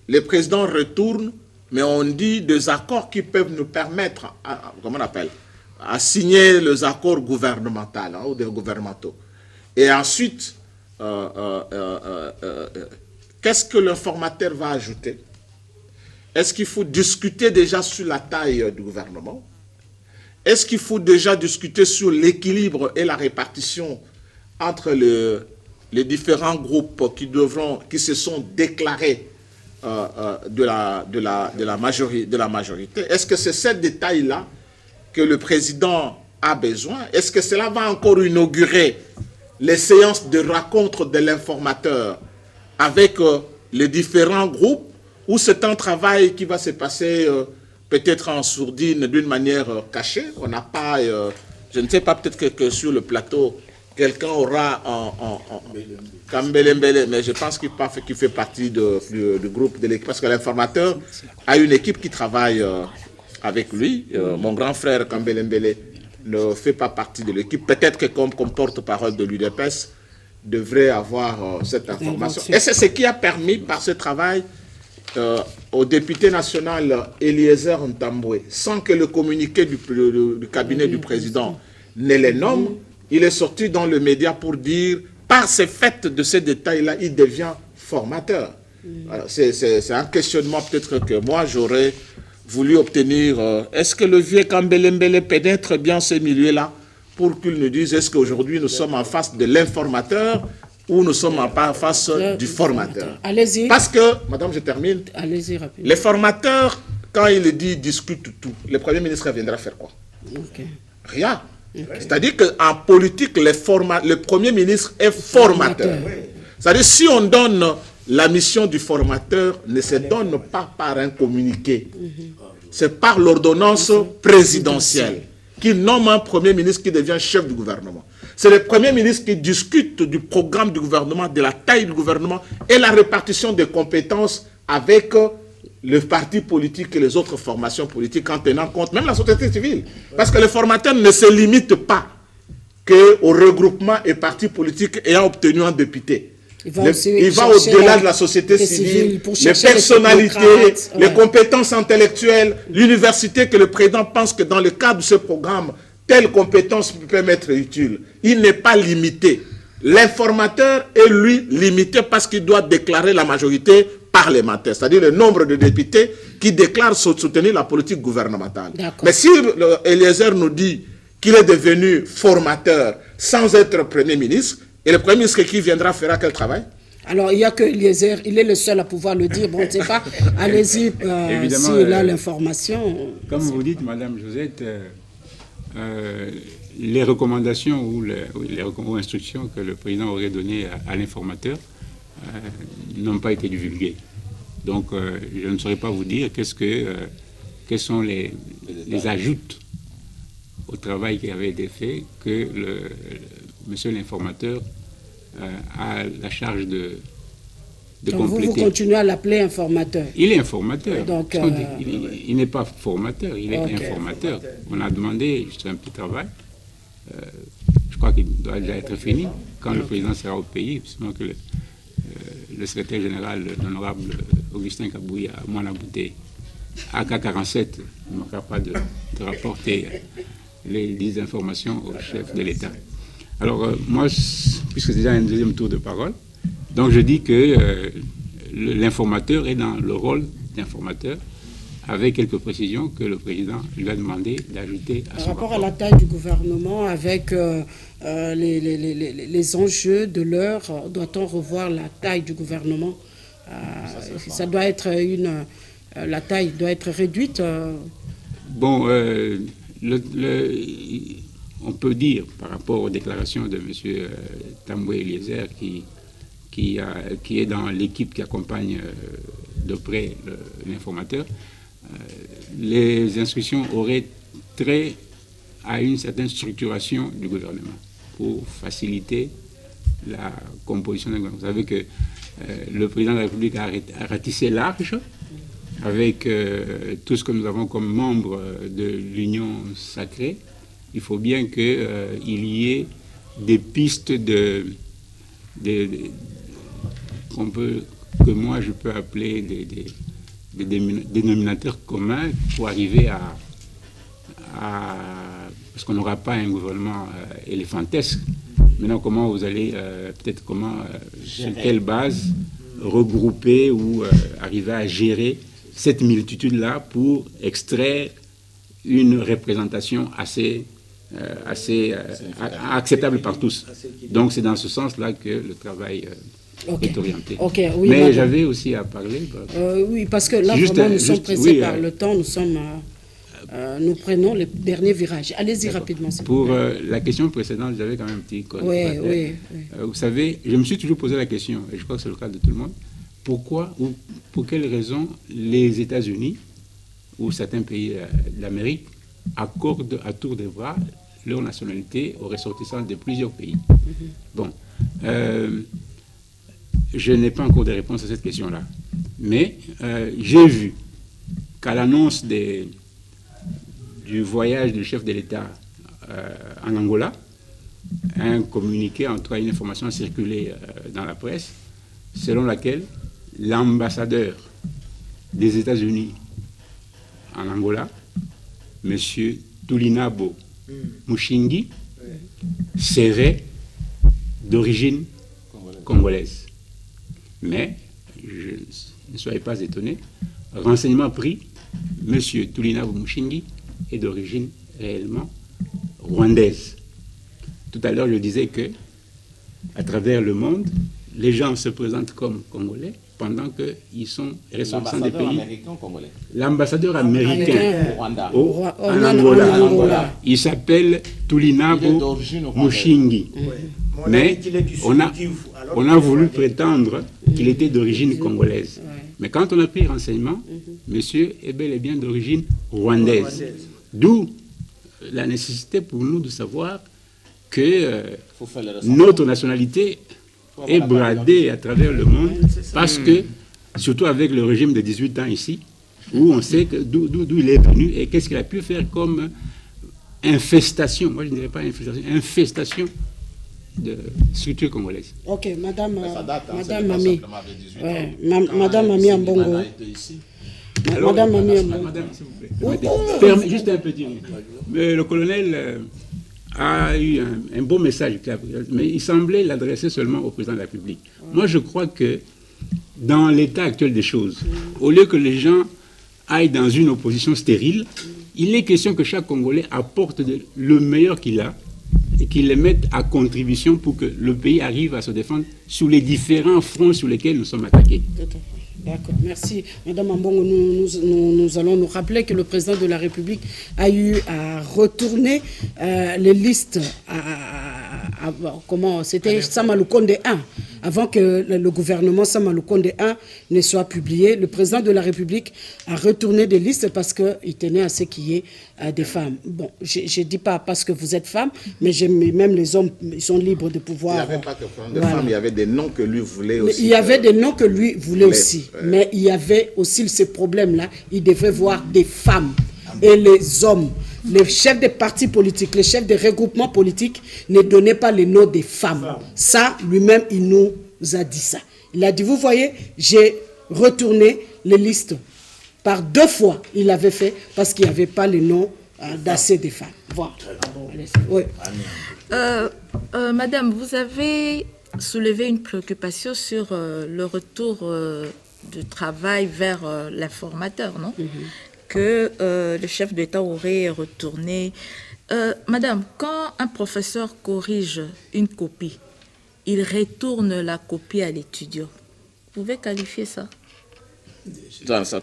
Les présidents retournent, mais on dit des accords qui peuvent nous permettre, à signer les accords gouvernementaux ou des gouvernementaux. Et ensuite, qu'est-ce que l'informateur va ajouter? Est-ce qu'il faut discuter déjà sur la taille du gouvernement? Est-ce qu'il faut déjà discuter sur l'équilibre et la répartition entre les différents groupes qui se sont déclarés de la majorité? Est-ce que c'est ce détail-là que le président a besoin? Est-ce que cela va encore inaugurer les séances de rencontre de l'informateur avec les différents groupes, ou c'est un travail qui va se passer peut-être en sourdine d'une manière cachée? On n'a pas, je ne sais pas, peut-être que sur le plateau, quelqu'un aura Kambelembele, mais je pense qu'il fait partie du groupe de l'équipe, parce que l'informateur a une équipe qui travaille avec lui. Mon grand frère Kambelembele ne fait pas partie de l'équipe. Peut-être que comme porte-parole de l'UDPS, devrait avoir cette information. Et c'est ce qui a permis, par ce travail, au député national Eliezer Ntambwe, sans que le communiqué du cabinet du président ne les nomme, il est sorti dans le média pour dire, par ce fait de ces détails-là, il devient formateur. C'est un questionnement peut-être que moi j'aurais voulu obtenir, est-ce que le vieux Kambelembele pénètre bien ces milieux-là pour qu'ils nous disent est-ce qu'aujourd'hui nous sommes en face de l'informateur ou nous sommes en face du formateur. Allez-y. Parce que, madame, je termine. Allez-y rapidement. Les formateurs, quand il dit discute tout, le Premier ministre viendra faire quoi? Rien. C'est-à-dire qu'en politique, le Premier ministre est formateur. C'est-à-dire si on donne la mission du formateur, ne se donne pas par un communiqué. C'est par l'ordonnance présidentielle qui nomme un Premier ministre qui devient chef du gouvernement. C'est le Premier ministre qui discute du programme du gouvernement, de la taille du gouvernement et la répartition des compétences avec le parti politique et les autres formations politiques en tenant compte, même la société civile. Parce que le formateur ne se limite pas qu'au regroupement et partis politiques ayant obtenu un député. Il va au-delà de la société civile, les personnalités, les compétences intellectuelles, l'université que le président pense que dans le cadre de ce programme, telle compétence peut m'être utile. Il n'est pas limité. L'informateur est lui limité parce qu'il doit déclarer la majorité parlementaire, c'est-à-dire le nombre de députés qui déclarent soutenir la politique gouvernementale. Mais si Eliezer nous dit qu'il est devenu formateur sans être Premier ministre, et le Premier ministre qui viendra fera quel travail? Alors, il n'y a que Eliezer, il est le seul à pouvoir le dire. Bon, on ne sait pas. Allez-y, s'il a l'information. Comme vous dites, Madame Josette, les recommandations ou les instructions que le président aurait données à l'informateur n'ont pas été divulguées. Donc, je ne saurais pas vous dire quels sont les ajoutes au travail qui avait été fait que monsieur l'informateur a la charge de donc compléter. Vous continuez à l'appeler informateur. Il est informateur. Donc, il n'est pas formateur, il est informateur. On a demandé juste un petit travail. Je crois qu'il doit déjà être fini quand le président sera au pays, sinon que le secrétaire général, l'honorable Augustin Kabouya, à Moanabouté, AK-47, ne manquera pas de rapporter les informations au chef de l'État. Alors, moi, puisque c'est déjà un deuxième tour de parole, donc je dis que l'informateur est dans le rôle d'informateur, avec quelques précisions que le président lui a demandé d'ajouter à son rapport. Par rapport à la taille du gouvernement, avec les enjeux de l'heure, doit-on revoir la taille du gouvernement? Ça doit être la taille doit être réduite. Bon, on peut dire, par rapport aux déclarations de M. Tamboué Eliezer, qui est dans l'équipe qui accompagne de près l'informateur, les instructions auraient trait à une certaine structuration du gouvernement pour faciliter la composition d'un gouvernement. Vous savez que le président de la République a ratissé large avec tout ce que nous avons comme membres de l'Union sacrée. Il faut bien qu'il y ait des pistes que moi je peux appeler des dénominateurs communs pour arriver à parce qu'on n'aura pas un gouvernement éléphantesque. Maintenant, comment vous allez, sur quelle base regrouper ou arriver à gérer cette multitude-là pour extraire une représentation assez acceptable par tous. Donc c'est dans ce sens-là que le travail est orienté. Oui, mais j'avais aussi à parler. Oui, parce que là, vraiment, nous sommes pressés par le temps, nous prenons les derniers virages. Allez-y rapidement. Pour la question précédente, j'avais quand même un petit code. Oui. Vous savez, je me suis toujours posé la question, et je crois que c'est le cas de tout le monde, pourquoi ou pour quelles raisons les États-Unis ou certains pays d'Amérique accordent à tour de bras leur nationalité aux ressortissants de plusieurs pays. Bon, je n'ai pas encore de réponse à cette question-là, mais j'ai vu qu'à l'annonce du voyage du chef de l'État en Angola, un communiqué, en tout cas une information circulée dans la presse, selon laquelle l'ambassadeur des États-Unis en Angola, M. Tulinabo Mushingi, serait d'origine congolaise. Mais, ne soyez pas étonnés, renseignement pris, M. Tulinabo Mushingi est d'origine réellement rwandaise. Tout à l'heure, je disais que, à travers le monde, les gens se présentent comme Congolais pendant qu'ils sont ressortissants des pays. L'ambassadeur américain en Angola, il s'appelle Tulinabo Mushingi. Mais on a voulu prétendre qu'il était d'origine congolaise. Mais quand on a pris renseignement, monsieur est bel et bien d'origine rwandaise. D'où la nécessité pour nous de savoir que notre nationalité est bradée à travers le monde parce que, surtout avec le régime de 18 ans ici, où on sait d'où il est venu et qu'est-ce qu'il a pu faire comme infestation, moi je ne dirais pas infestation de structure congolaise. Ok, Madame Mami. Madame Mami Ambongo. Madame Mami Ambongo. Madame, s'il vous plaît. Juste un petit mot. Le colonel a eu un beau message, mais il semblait l'adresser seulement au président de la République. Moi, je crois que dans l'état actuel des choses, au lieu que les gens aillent dans une opposition stérile, il est question que chaque Congolais apporte le meilleur qu'il a et qu'il les mette à contribution pour que le pays arrive à se défendre sur les différents fronts sur lesquels nous sommes attaqués. D'accord, merci. Madame Ambongo, nous allons nous rappeler que le président de la République a eu à retourner les listes comment c'était Samalukonde 1. Avant que le gouvernement Samalukonde 1 ne soit publié, le président de la République a retourné des listes parce qu'il tenait à ce qu'il y ait des femmes. Bon, je ne dis pas parce que vous êtes femme, mais même les hommes, ils sont libres de pouvoir... Il n'y avait pas que de femmes, il y avait des noms que lui voulait aussi. Il y avait des noms que lui voulait aussi. Mais il y avait aussi ce problème-là. Il devait voir des femmes et les hommes. Les chefs des partis politiques, les chefs des regroupements politiques ne donnaient pas les noms des femmes. Ça, lui-même, il nous a dit ça. Il a dit, vous voyez, j'ai retourné les listes. Par 2 fois, il l'avait fait parce qu'il n'y avait pas les noms d'assez des femmes. Voilà. Oui. Madame, vous avez soulevé une préoccupation sur le retour du travail vers l'informateur, non? Que le chef d'État aurait retourné. Madame, quand un professeur corrige une copie, il retourne la copie à l'étudiant. Vous pouvez qualifier ça?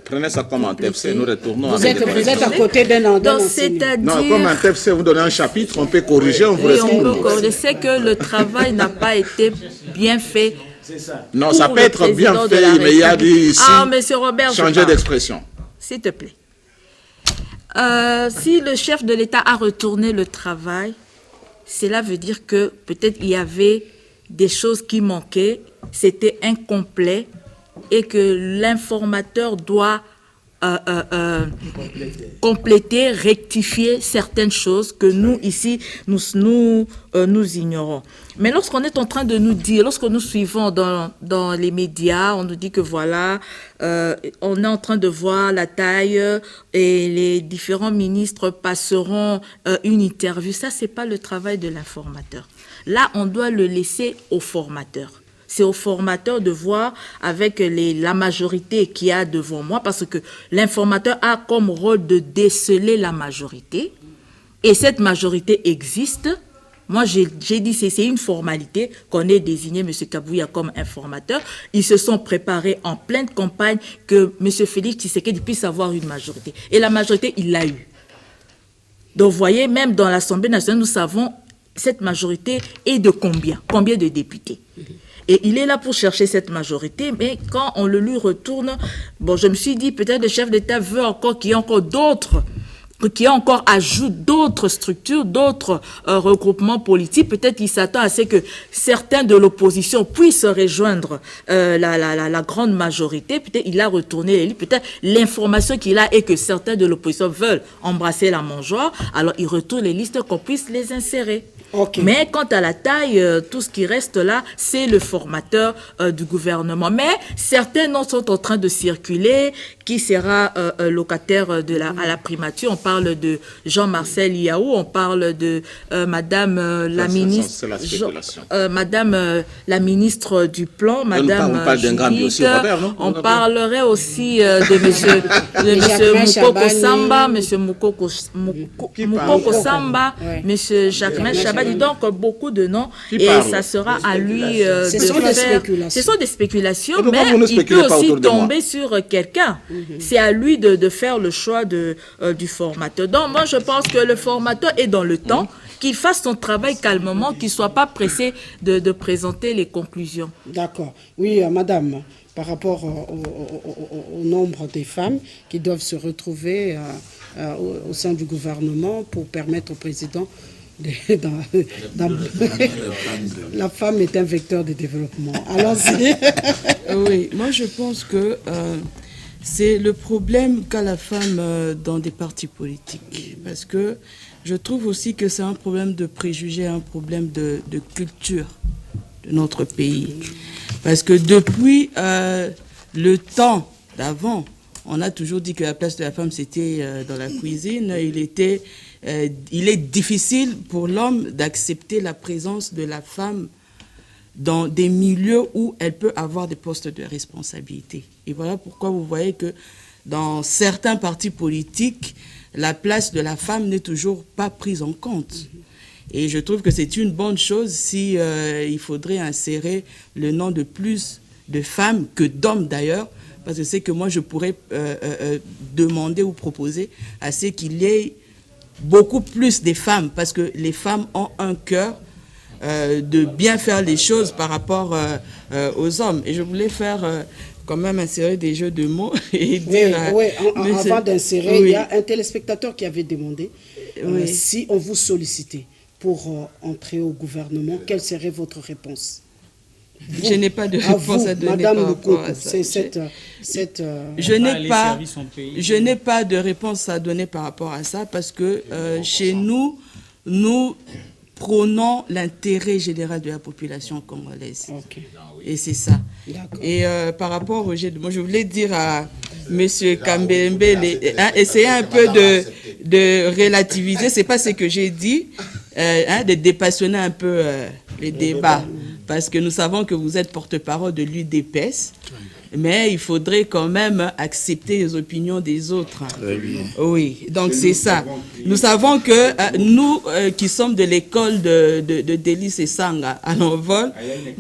Prenez ça comme un TFC, nous retournons vous êtes à côté d'un c'est-à-dire... Non, comme un TFC, vous donnez un chapitre, on peut corriger, on vous retourne. C'est que le travail n'a pas été bien fait. Non, ça peut être bien fait, mais il y a dit ici, Monsieur Robert, changer d'expression. S'il te plaît. Si le chef de l'État a retourné le travail, cela veut dire que peut-être il y avait des choses qui manquaient, c'était incomplet et que l'informateur doit compléter, rectifier certaines choses que nous, ici, nous ignorons. Mais lorsqu'on est en train de nous dire, lorsque nous suivons dans les médias, on nous dit que voilà, on est en train de voir la taille et les différents ministres passeront une interview. Ça, c'est pas le travail de l'informateur. Là, on doit le laisser au formateur. C'est au formateur de voir avec la majorité qu'il y a devant moi, parce que l'informateur a comme rôle de déceler la majorité. Et cette majorité existe. Moi, j'ai dit c'est une formalité qu'on ait désigné M. Kabouya comme informateur. Ils se sont préparés en pleine campagne que M. Félix Tshisekedi puisse avoir une majorité. Et la majorité, il l'a eu. Donc, vous voyez, même dans l'Assemblée nationale, nous savons cette majorité est de combien? Combien de députés? Et il est là pour chercher cette majorité, mais quand on le lui retourne, bon, je me suis dit, peut-être le chef d'État veut encore qu'il y ait encore d'autres, qu'il y ait encore ajout d'autres structures, d'autres regroupements politiques. Peut-être qu'il s'attend à ce que certains de l'opposition puissent rejoindre la grande majorité. Peut-être il a retourné les livres. Peut-être l'information qu'il a est que certains de l'opposition veulent embrasser la mangeoire. Alors il retourne les listes qu'on puisse les insérer. Okay. Mais quant à la taille, tout ce qui reste là, c'est le formateur du gouvernement. Mais certains noms sont en train de circuler. Qui sera locataire à la primature? On parle parle de Jean-Marcel Yaou, on parle de Madame la ministre, Madame la ministre du Plan, Madame Judith, on parlerait aussi de Monsieur Moukoko Samba, Monsieur Moukoko Samba, Monsieur Jacquemin Chabadi, donc beaucoup de noms, et ça sera à lui de faire. Ce sont des spéculations, mais il peut aussi tomber sur quelqu'un. C'est à lui de faire le choix du formateur. Donc moi je pense que le formateur est dans le temps, qu'il fasse son travail calmement, qu'il ne soit pas pressé de présenter les conclusions. D'accord. Oui, madame, par rapport au nombre des femmes qui doivent se retrouver au sein du gouvernement pour permettre au président la femme est un vecteur de développement. Allons-y. Oui, moi je pense que c'est le problème qu'a la femme dans des partis politiques. Parce que je trouve aussi que c'est un problème de préjugés, un problème de culture de notre pays. Parce que depuis le temps d'avant, on a toujours dit que la place de la femme, c'était dans la cuisine. Il est difficile pour l'homme d'accepter la présence de la femme dans des milieux où elle peut avoir des postes de responsabilité. Et voilà pourquoi vous voyez que dans certains partis politiques, la place de la femme n'est toujours pas prise en compte. Et je trouve que c'est une bonne chose si il faudrait insérer le nom de plus de femmes que d'hommes d'ailleurs, parce que c'est que moi je pourrais demander ou proposer à ce qu'il y ait beaucoup plus de femmes, parce que les femmes ont un cœur de bien faire les choses par rapport aux hommes. Et je voulais faire quand même insérer des jeux de mots et dire... Avant d'insérer, il y a un téléspectateur qui avait demandé si on vous sollicitait pour entrer au gouvernement, quelle serait votre réponse? Je n'ai pas de réponse à donner par rapport à ça. Je n'ai pas de réponse à donner par rapport à ça parce que chez nous, nous prônons l'intérêt général de la population congolaise. Okay. Et c'est ça. Et par rapport au moi je voulais dire à M. Kambembe, essayez un peu de relativiser, c'est pas ce que j'ai dit, de dépassionner un peu les débats. Parce que nous savons que vous êtes porte-parole de l'UDPS, mais il faudrait quand même accepter les opinions des autres. Oui, donc c'est ça. Nous savons que nous qui sommes de l'école de Délice et Sanga à l'envol,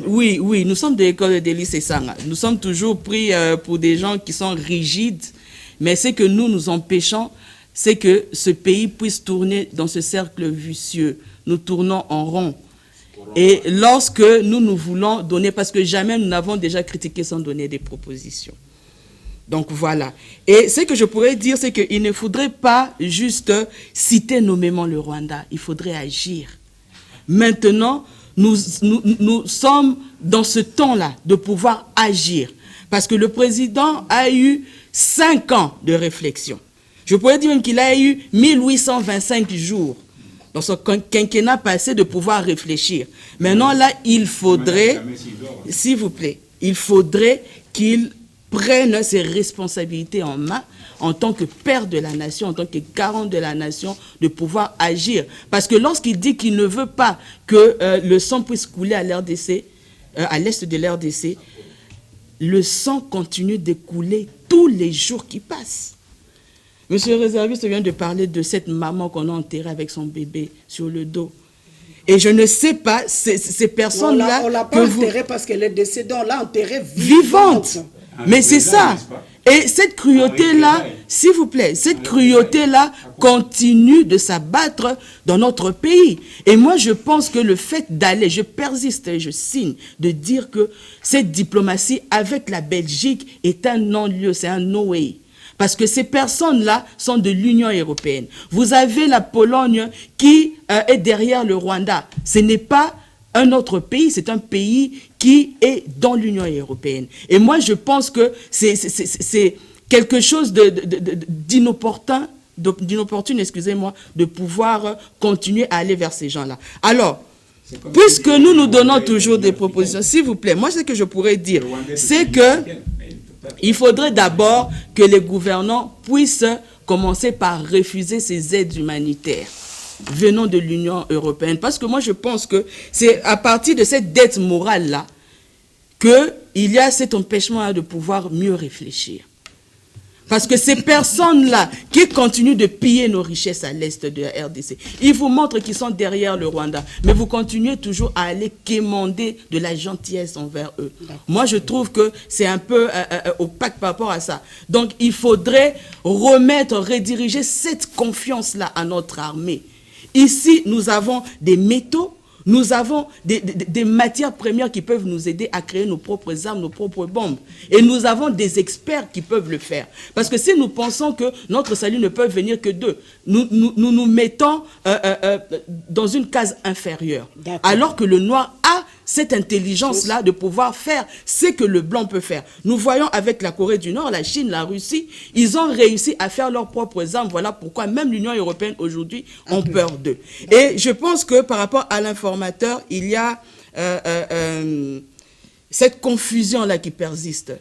oui, nous sommes de l'école de Délice et Sanga. Nous sommes toujours pris pour des gens qui sont rigides, mais ce que nous empêchons, c'est que ce pays puisse tourner dans ce cercle vicieux. Nous tournons en rond. Et lorsque nous voulons donner, parce que jamais nous n'avons déjà critiqué sans donner des propositions. Donc voilà. Et ce que je pourrais dire, c'est qu'il ne faudrait pas juste citer nommément le Rwanda, il faudrait agir. Maintenant, nous sommes dans ce temps-là de pouvoir agir. Parce que le président a eu 5 ans de réflexion. Je pourrais dire même qu'il a eu 1825 jours dans son quinquennat passé de pouvoir réfléchir. Maintenant, là, il faudrait, s'il vous plaît, il faudrait qu'il prenne ses responsabilités en main en tant que père de la nation, en tant que garant de la nation, de pouvoir agir. Parce que lorsqu'il dit qu'il ne veut pas que le sang puisse couler à l'RDC, à l'est de l'RDC, le sang continue de couler tous les jours qui passent. Monsieur le réserviste vient de parler de cette maman qu'on a enterrée avec son bébé sur le dos. Et je ne sais pas, ces personnes-là... On ne l'a pas enterrée parce qu'elle est décédée, on l'a enterrée vivante. Mais c'est ça. Et cette cruauté-là, s'il vous plaît, cette cruauté-là continue de s'abattre dans notre pays. Et moi, je pense que le fait d'aller, je persiste et je signe, de dire que cette diplomatie avec la Belgique est un non-lieu, c'est un no-way. Parce que ces personnes-là sont de l'Union européenne. Vous avez la Pologne qui est derrière le Rwanda. Ce n'est pas un autre pays, c'est un pays qui est dans l'Union européenne. Et moi, je pense que c'est quelque chose d'inopportun, excusez-moi, de pouvoir continuer à aller vers ces gens-là. Alors, puisque nous donnons toujours des propositions, s'il vous plaît, moi, ce que je pourrais dire, c'est que il faudrait d'abord que les gouvernants puissent commencer par refuser ces aides humanitaires venant de l'Union européenne. Parce que moi, je pense que c'est à partir de cette dette morale-là qu'il y a cet empêchement de pouvoir mieux réfléchir. Parce que ces personnes-là qui continuent de piller nos richesses à l'est de la RDC, ils vous montrent qu'ils sont derrière le Rwanda, mais vous continuez toujours à aller quémander de la gentillesse envers eux. Moi, je trouve que c'est un peu opaque par rapport à ça. Donc, il faudrait rediriger cette confiance-là à notre armée. Ici, nous avons des métaux, nous avons des matières premières qui peuvent nous aider à créer nos propres armes, nos propres bombes. Et nous avons des experts qui peuvent le faire. Parce que si nous pensons que notre salut ne peut venir que d'eux, nous mettons dans une case inférieure. Alors que le noir a cette intelligence-là de pouvoir faire ce que le blanc peut faire. Nous voyons avec la Corée du Nord, la Chine, la Russie, ils ont réussi à faire leurs propres armes. Voilà pourquoi même l'Union européenne aujourd'hui ont peur d'eux. Et je pense que par rapport à l'informateur, il y a cette confusion-là qui persiste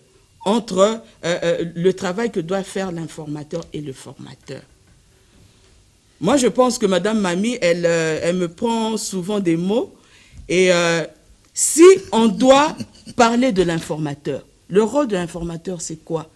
entre le travail que doit faire l'informateur et le formateur. Moi, je pense que Madame Mami, elle me prend souvent des mots et si on doit parler de l'informateur, le rôle de l'informateur, c'est quoi?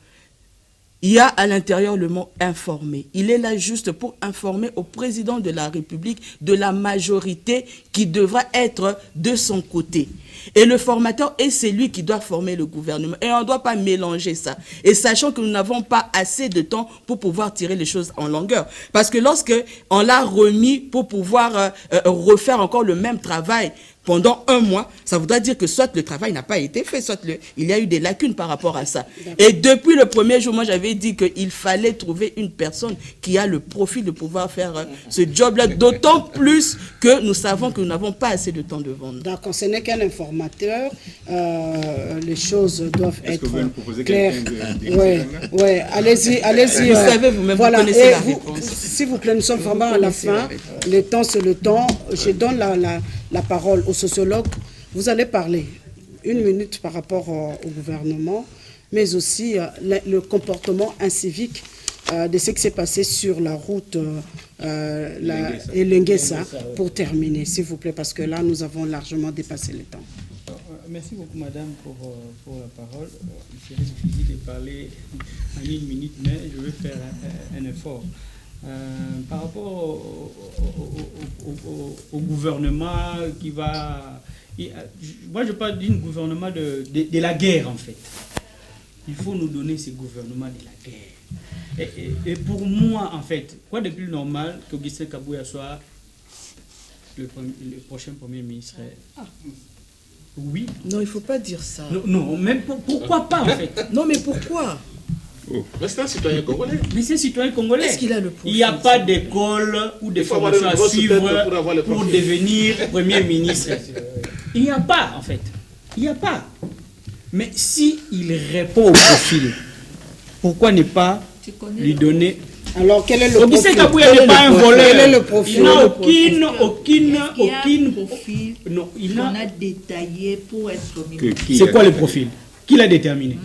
Il y a à l'intérieur le mot « informer ». Il est là juste pour informer au président de la République de la majorité qui devra être de son côté. Et le formateur est celui qui doit former le gouvernement. Et on ne doit pas mélanger ça. Et sachant que nous n'avons pas assez de temps pour pouvoir tirer les choses en longueur. Parce que lorsqu'on l'a remis pour pouvoir refaire encore le même travail pendant 1 mois, ça voudra dire que soit le travail n'a pas été fait, soit il y a eu des lacunes par rapport à ça. Et depuis le premier jour, moi j'avais dit qu'il fallait trouver une personne qui a le profil de pouvoir faire ce job-là, d'autant plus que nous savons que nous n'avons pas assez de temps devant nous. D'accord, ce n'est qu'un informateur, les choses doivent être claires. Oui, allez-y. Vous savez, vous-même, voilà. vous connaissez la réponse. S'il vous plaît, nous sommes vraiment à la fin. Le temps, c'est le temps. Je donne la parole au sociologue. Vous allez parler 1 minute par rapport au gouvernement, mais aussi le comportement incivique de ce qui s'est passé sur la route Elenguessa, pour terminer, s'il vous plaît, parce que là, nous avons largement dépassé le temps. Merci beaucoup, madame, pour la parole. Il serait difficile de parler en 1 minute, mais je vais faire un effort. Par rapport au gouvernement qui va... Moi, je parle d'un gouvernement de la guerre, en fait. Il faut nous donner ce gouvernement de la guerre. Et pour moi, en fait, quoi de plus normal qu'Augustin Kabouya soit le prochain Premier ministre? Oui. Non, il ne faut pas dire ça. Non, même pourquoi pas, en fait? Non, mais pourquoi? Mais c'est un citoyen congolais. Mais c'est un citoyen congolais. Est-ce qu'il a le profil? Il n'y a pas d'école ou de formation à suivre pour devenir Premier ministre. Il n'y a pas, en fait. Il n'y a pas. Mais si il répond au profil, pourquoi ne pas lui donner... Alors, quel est le profil? Augustin Kabouya n'est pas un voleur. Quel est le profil? Il n'a aucune profil qu'on a détaillé pour être Premier ministre. C'est quoi le profil? Qui l'a déterminé?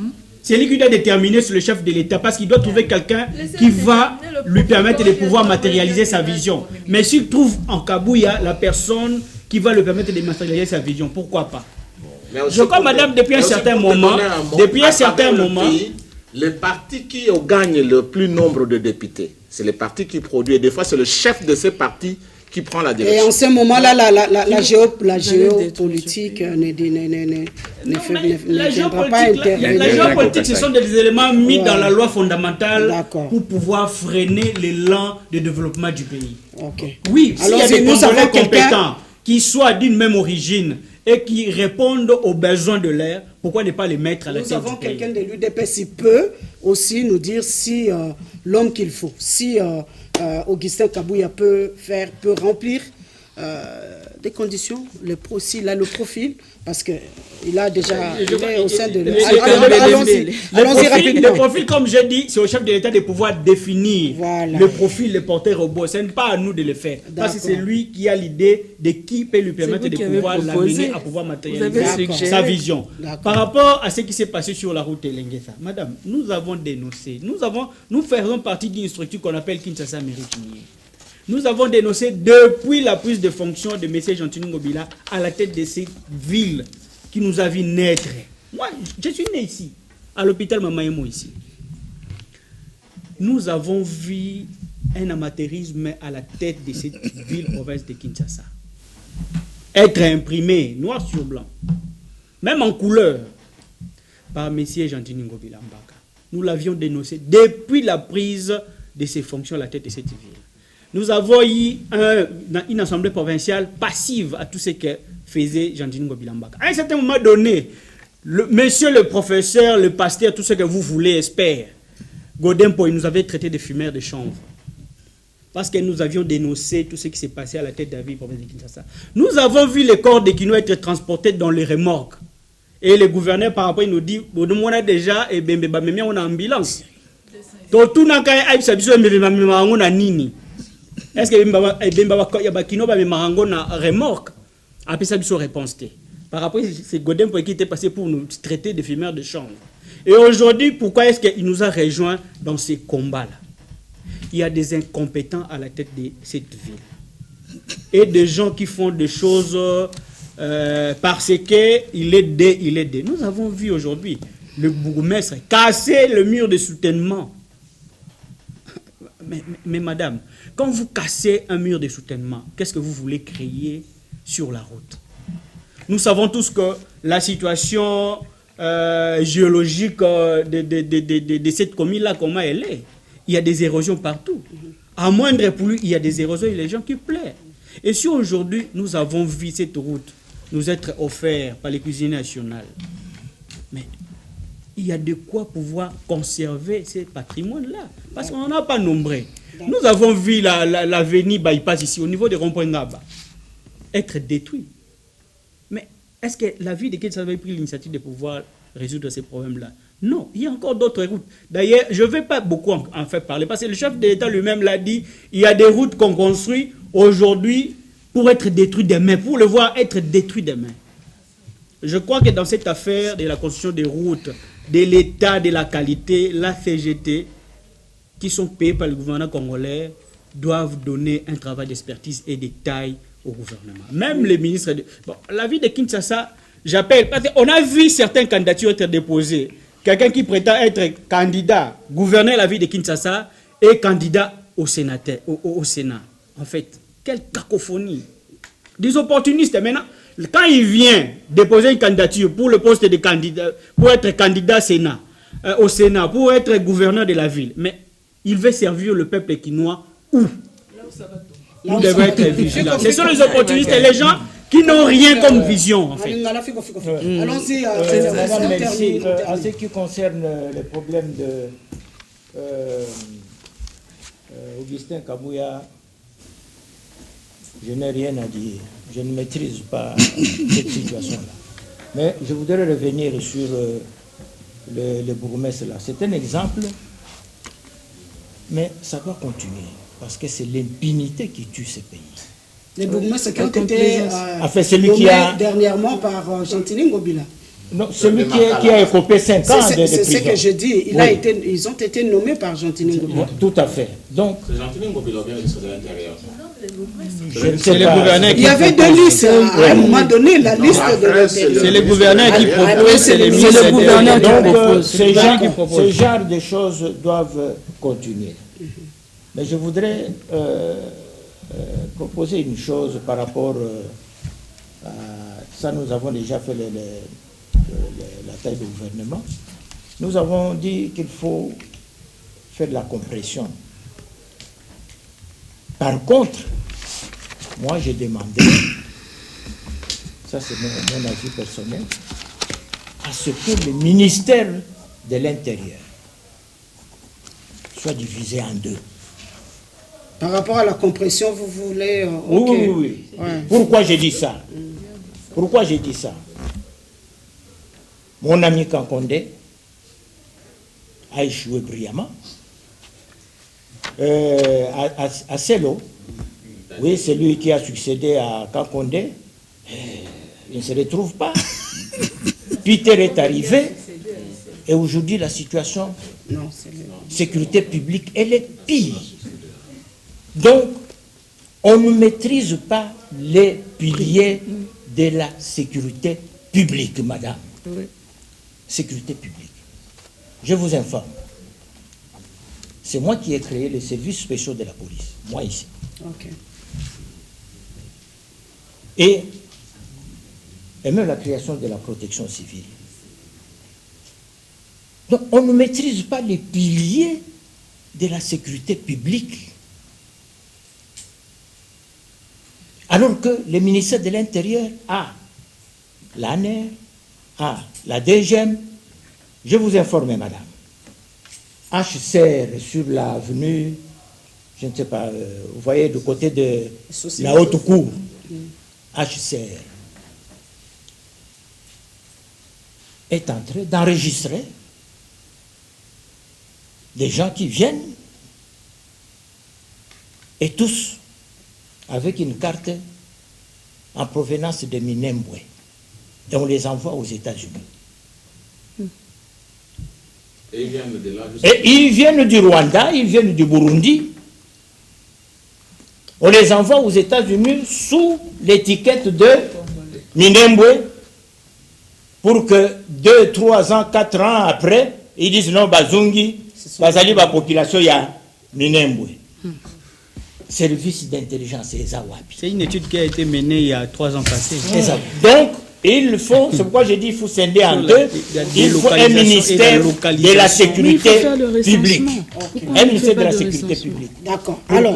C'est lui qui doit déterminer sur le chef de l'État parce qu'il doit trouver quelqu'un qui va lui permettre de pouvoir matérialiser sa vision. Mais s'il trouve en Kabouya la personne qui va lui permettre de matérialiser sa vision, pourquoi pas? Je crois, madame, depuis un certain moment, les partis qui gagnent le plus nombre de députés, c'est les partis qui produisent. Des fois, c'est le chef de ces partis qui prend la direction. Et en ce moment-là, la géopolitique ne viendra pas intervenir. La géopolitique, ce sont des éléments mis dans la loi fondamentale pour pouvoir freiner l'élan de développement du pays. Oui, s'il y a des Congolais compétents qui soient d'une même origine et qui répondent aux besoins de l'air, pourquoi ne pas les mettre à la tête du pays? Nous avons quelqu'un de l'UDPS qui peut aussi nous dire si l'homme qu'il faut, si Augustin Kabouya peut remplir des conditions, s'il a le profil, parce qu'il a déjà au sein de... Allons-y rapidement. Le profil, comme j'ai dit, c'est au chef de l'État de pouvoir définir le profil, le porter robot. Ce n'est pas à nous de le faire. Parce que c'est lui qui a l'idée de qui peut lui permettre de pouvoir l'amener à pouvoir matérialiser sa vision. Par rapport à ce qui s'est passé sur la route Elenguesa, madame, nous avons dénoncé. Nous faisons partie d'une structure qu'on appelle Kinshasa Mérite. Nous avons dénoncé depuis la prise de fonction de M. Jean-Tini Ngobila à la tête de cette ville qui nous a vu naître. Moi, je suis né ici, à l'hôpital Mamaemo ici. Nous avons vu un amateurisme à la tête de cette ville province de Kinshasa. Être imprimé noir sur blanc, même en couleur, par M. Jean-Tini Ngobila Mbaka. Nous l'avions dénoncé depuis la prise de ses fonctions à la tête de cette ville. Nous avons eu une assemblée provinciale passive à tout ce que faisait Jean-Tini Ngobila Mbaka. À un certain moment donné, monsieur le professeur, le pasteur, tout ce que vous voulez, espère, Godempo, il nous avait traité de fumeurs de chanvre. Parce que nous avions dénoncé tout ce qui s'est passé à la tête de la ville provinciale de Kinshasa. Nous avons vu les corps de Kino être transportés dans les remorques. Et le gouverneur, par rapport, il nous dit, on a déjà, on a ambulance. Donc, tout n'a qu'à être est-ce que Kino va me na remorque? Après ça, il réponse. Par rapport à ce Godempo qui était passé pour nous traiter de fumeurs de chanvre. Et aujourd'hui, pourquoi est-ce qu'il nous a rejoints dans ces combats-là? Il y a des incompétents à la tête de cette ville. Et des gens qui font des choses parce qu'il est dé. Nous avons vu aujourd'hui le bourgmestre casser le mur de soutènement. Mais madame, quand vous cassez un mur de soutènement, qu'est-ce que vous voulez créer sur la route? Nous savons tous que la situation géologique de cette commune-là, comment elle est. Il y a des érosions partout. À moindre pluie, il y a des érosions et les gens qui pleurent. Et si aujourd'hui, nous avons vu cette route nous être offerte par les cuisiniers nationales, mais il y a de quoi pouvoir conserver ces patrimoines-là. Parce qu'on n'en a pas nombreux. Nous avons vu l'avenue Bypass ici, au niveau de rond-point Ngaba, être détruit. Mais est-ce que la ville de Kinshasa avait pris l'initiative de pouvoir résoudre ces problèmes-là? Non, il y a encore d'autres routes. D'ailleurs, je ne vais pas beaucoup en faire parler, parce que le chef de l'État lui-même l'a dit, il y a des routes qu'on construit aujourd'hui pour être détruites demain, pour le voir être détruit demain. Je crois que dans cette affaire de la construction des routes, de l'état de la qualité, la CGT, qui sont payés par le gouvernement congolais, doivent donner un travail d'expertise et de taille au gouvernement. Même les ministres... la ville de Kinshasa, j'appelle... Parce qu'on a vu certaines candidatures être déposées. Quelqu'un qui prétend être candidat, gouverner la ville de Kinshasa, et candidat au Sénat. En fait, quelle cacophonie. Des opportunistes, maintenant... Quand il vient déposer une candidature pour le poste de candidat, pour être candidat au Sénat, pour être gouverneur de la ville, mais il veut servir le peuple quinois où? Nous devons être vigilants. Ce sont les opportunistes et les gens qui n'ont rien comme vision, en fait. Allons-y. En ce qui concerne les problèmes de Augustin Kabouya, je n'ai rien à dire. Je ne maîtrise pas cette situation-là. Mais je voudrais revenir sur le bourgmestre là. C'est un exemple, mais ça doit continuer, parce que c'est l'impunité qui tue ce pays. Les bourgmestres qui ont été nommés dernièrement par Jean-Tini Ngobila. Non, celui qui a écopé 5 ans de prison. C'est ce que je dis. Ils ont été nommés par Jean-Tini Ngobila. Tout à fait. Donc, Jean-Tini Ngobila vient de l'intérieur. C'est le gouverneur qui il y avait deux listes à un moment donné, la liste de l'intérieur. C'est le gouverneur qui propose, c'est les ministres qui proposent. Ce genre de choses doivent continuer. Mais je voudrais proposer une chose par rapport à ça. Nous avons déjà fait la taille du gouvernement. Nous avons dit qu'il faut faire de la compression. Par contre, moi j'ai demandé, ça c'est mon avis personnel, à ce que le ministère de l'Intérieur soit divisé en deux. Par rapport à la compression, vous voulez... Okay. Oui. Ouais. Pourquoi j'ai dit ça? Pourquoi j'ai dit ça? Mon ami Kankonde a échoué brillamment. À Selo, oui, c'est lui qui a succédé à Kankonde. Il ne se retrouve pas. Peter est arrivé. Et aujourd'hui, la situation sécurité publique, elle est pire. Donc, on ne maîtrise pas les piliers de la sécurité publique, madame. Oui. Sécurité publique. Je vous informe. C'est moi qui ai créé les services spéciaux de la police. Moi ici. Okay. Et même la création de la protection civile. Donc, on ne maîtrise pas les piliers de la sécurité publique. Alors que le ministère de l'Intérieur a l'ANER, a la DGM. Je vous informe, madame. HCR sur l'avenue, je ne sais pas, vous voyez, du côté de la haute cour. HCR est en train d'enregistrer des gens qui viennent et tous avec une carte en provenance de Minembwe et on les envoie aux États-Unis. Et ils viennent du Rwanda, ils viennent du Burundi. On les envoie aux États-Unis sous l'étiquette de Minembwe pour que 2, 3 ans, 4 ans après, ils disent non, Bazungi, Bazali, la population, il y a Minembwe. Service d'intelligence, c'est une étude qui a été menée il y a 3 ans passés. Donc, il faut, c'est pourquoi j'ai dit qu'il faut scinder en deux. Il faut un ministère de la sécurité publique. Un ministère de la sécurité publique. D'accord. Alors,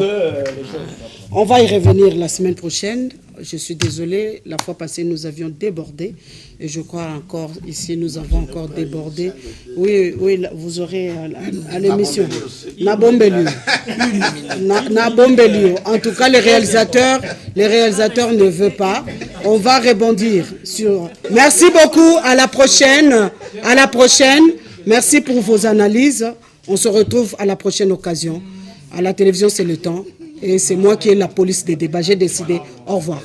on va y revenir la semaine prochaine. Je suis désolé, la fois passée, nous avions débordé. Et je crois encore, ici, nous avons encore débordé. Oui, oui, vous aurez à l'émission. Nabombelio. En tout cas, les réalisateurs ne veulent pas. On va rebondir sur... Merci beaucoup, à la prochaine. À la prochaine. Merci pour vos analyses. On se retrouve à la prochaine occasion. À la télévision, c'est le temps. Et c'est moi qui ai la police des débats. J'ai décidé. Au revoir.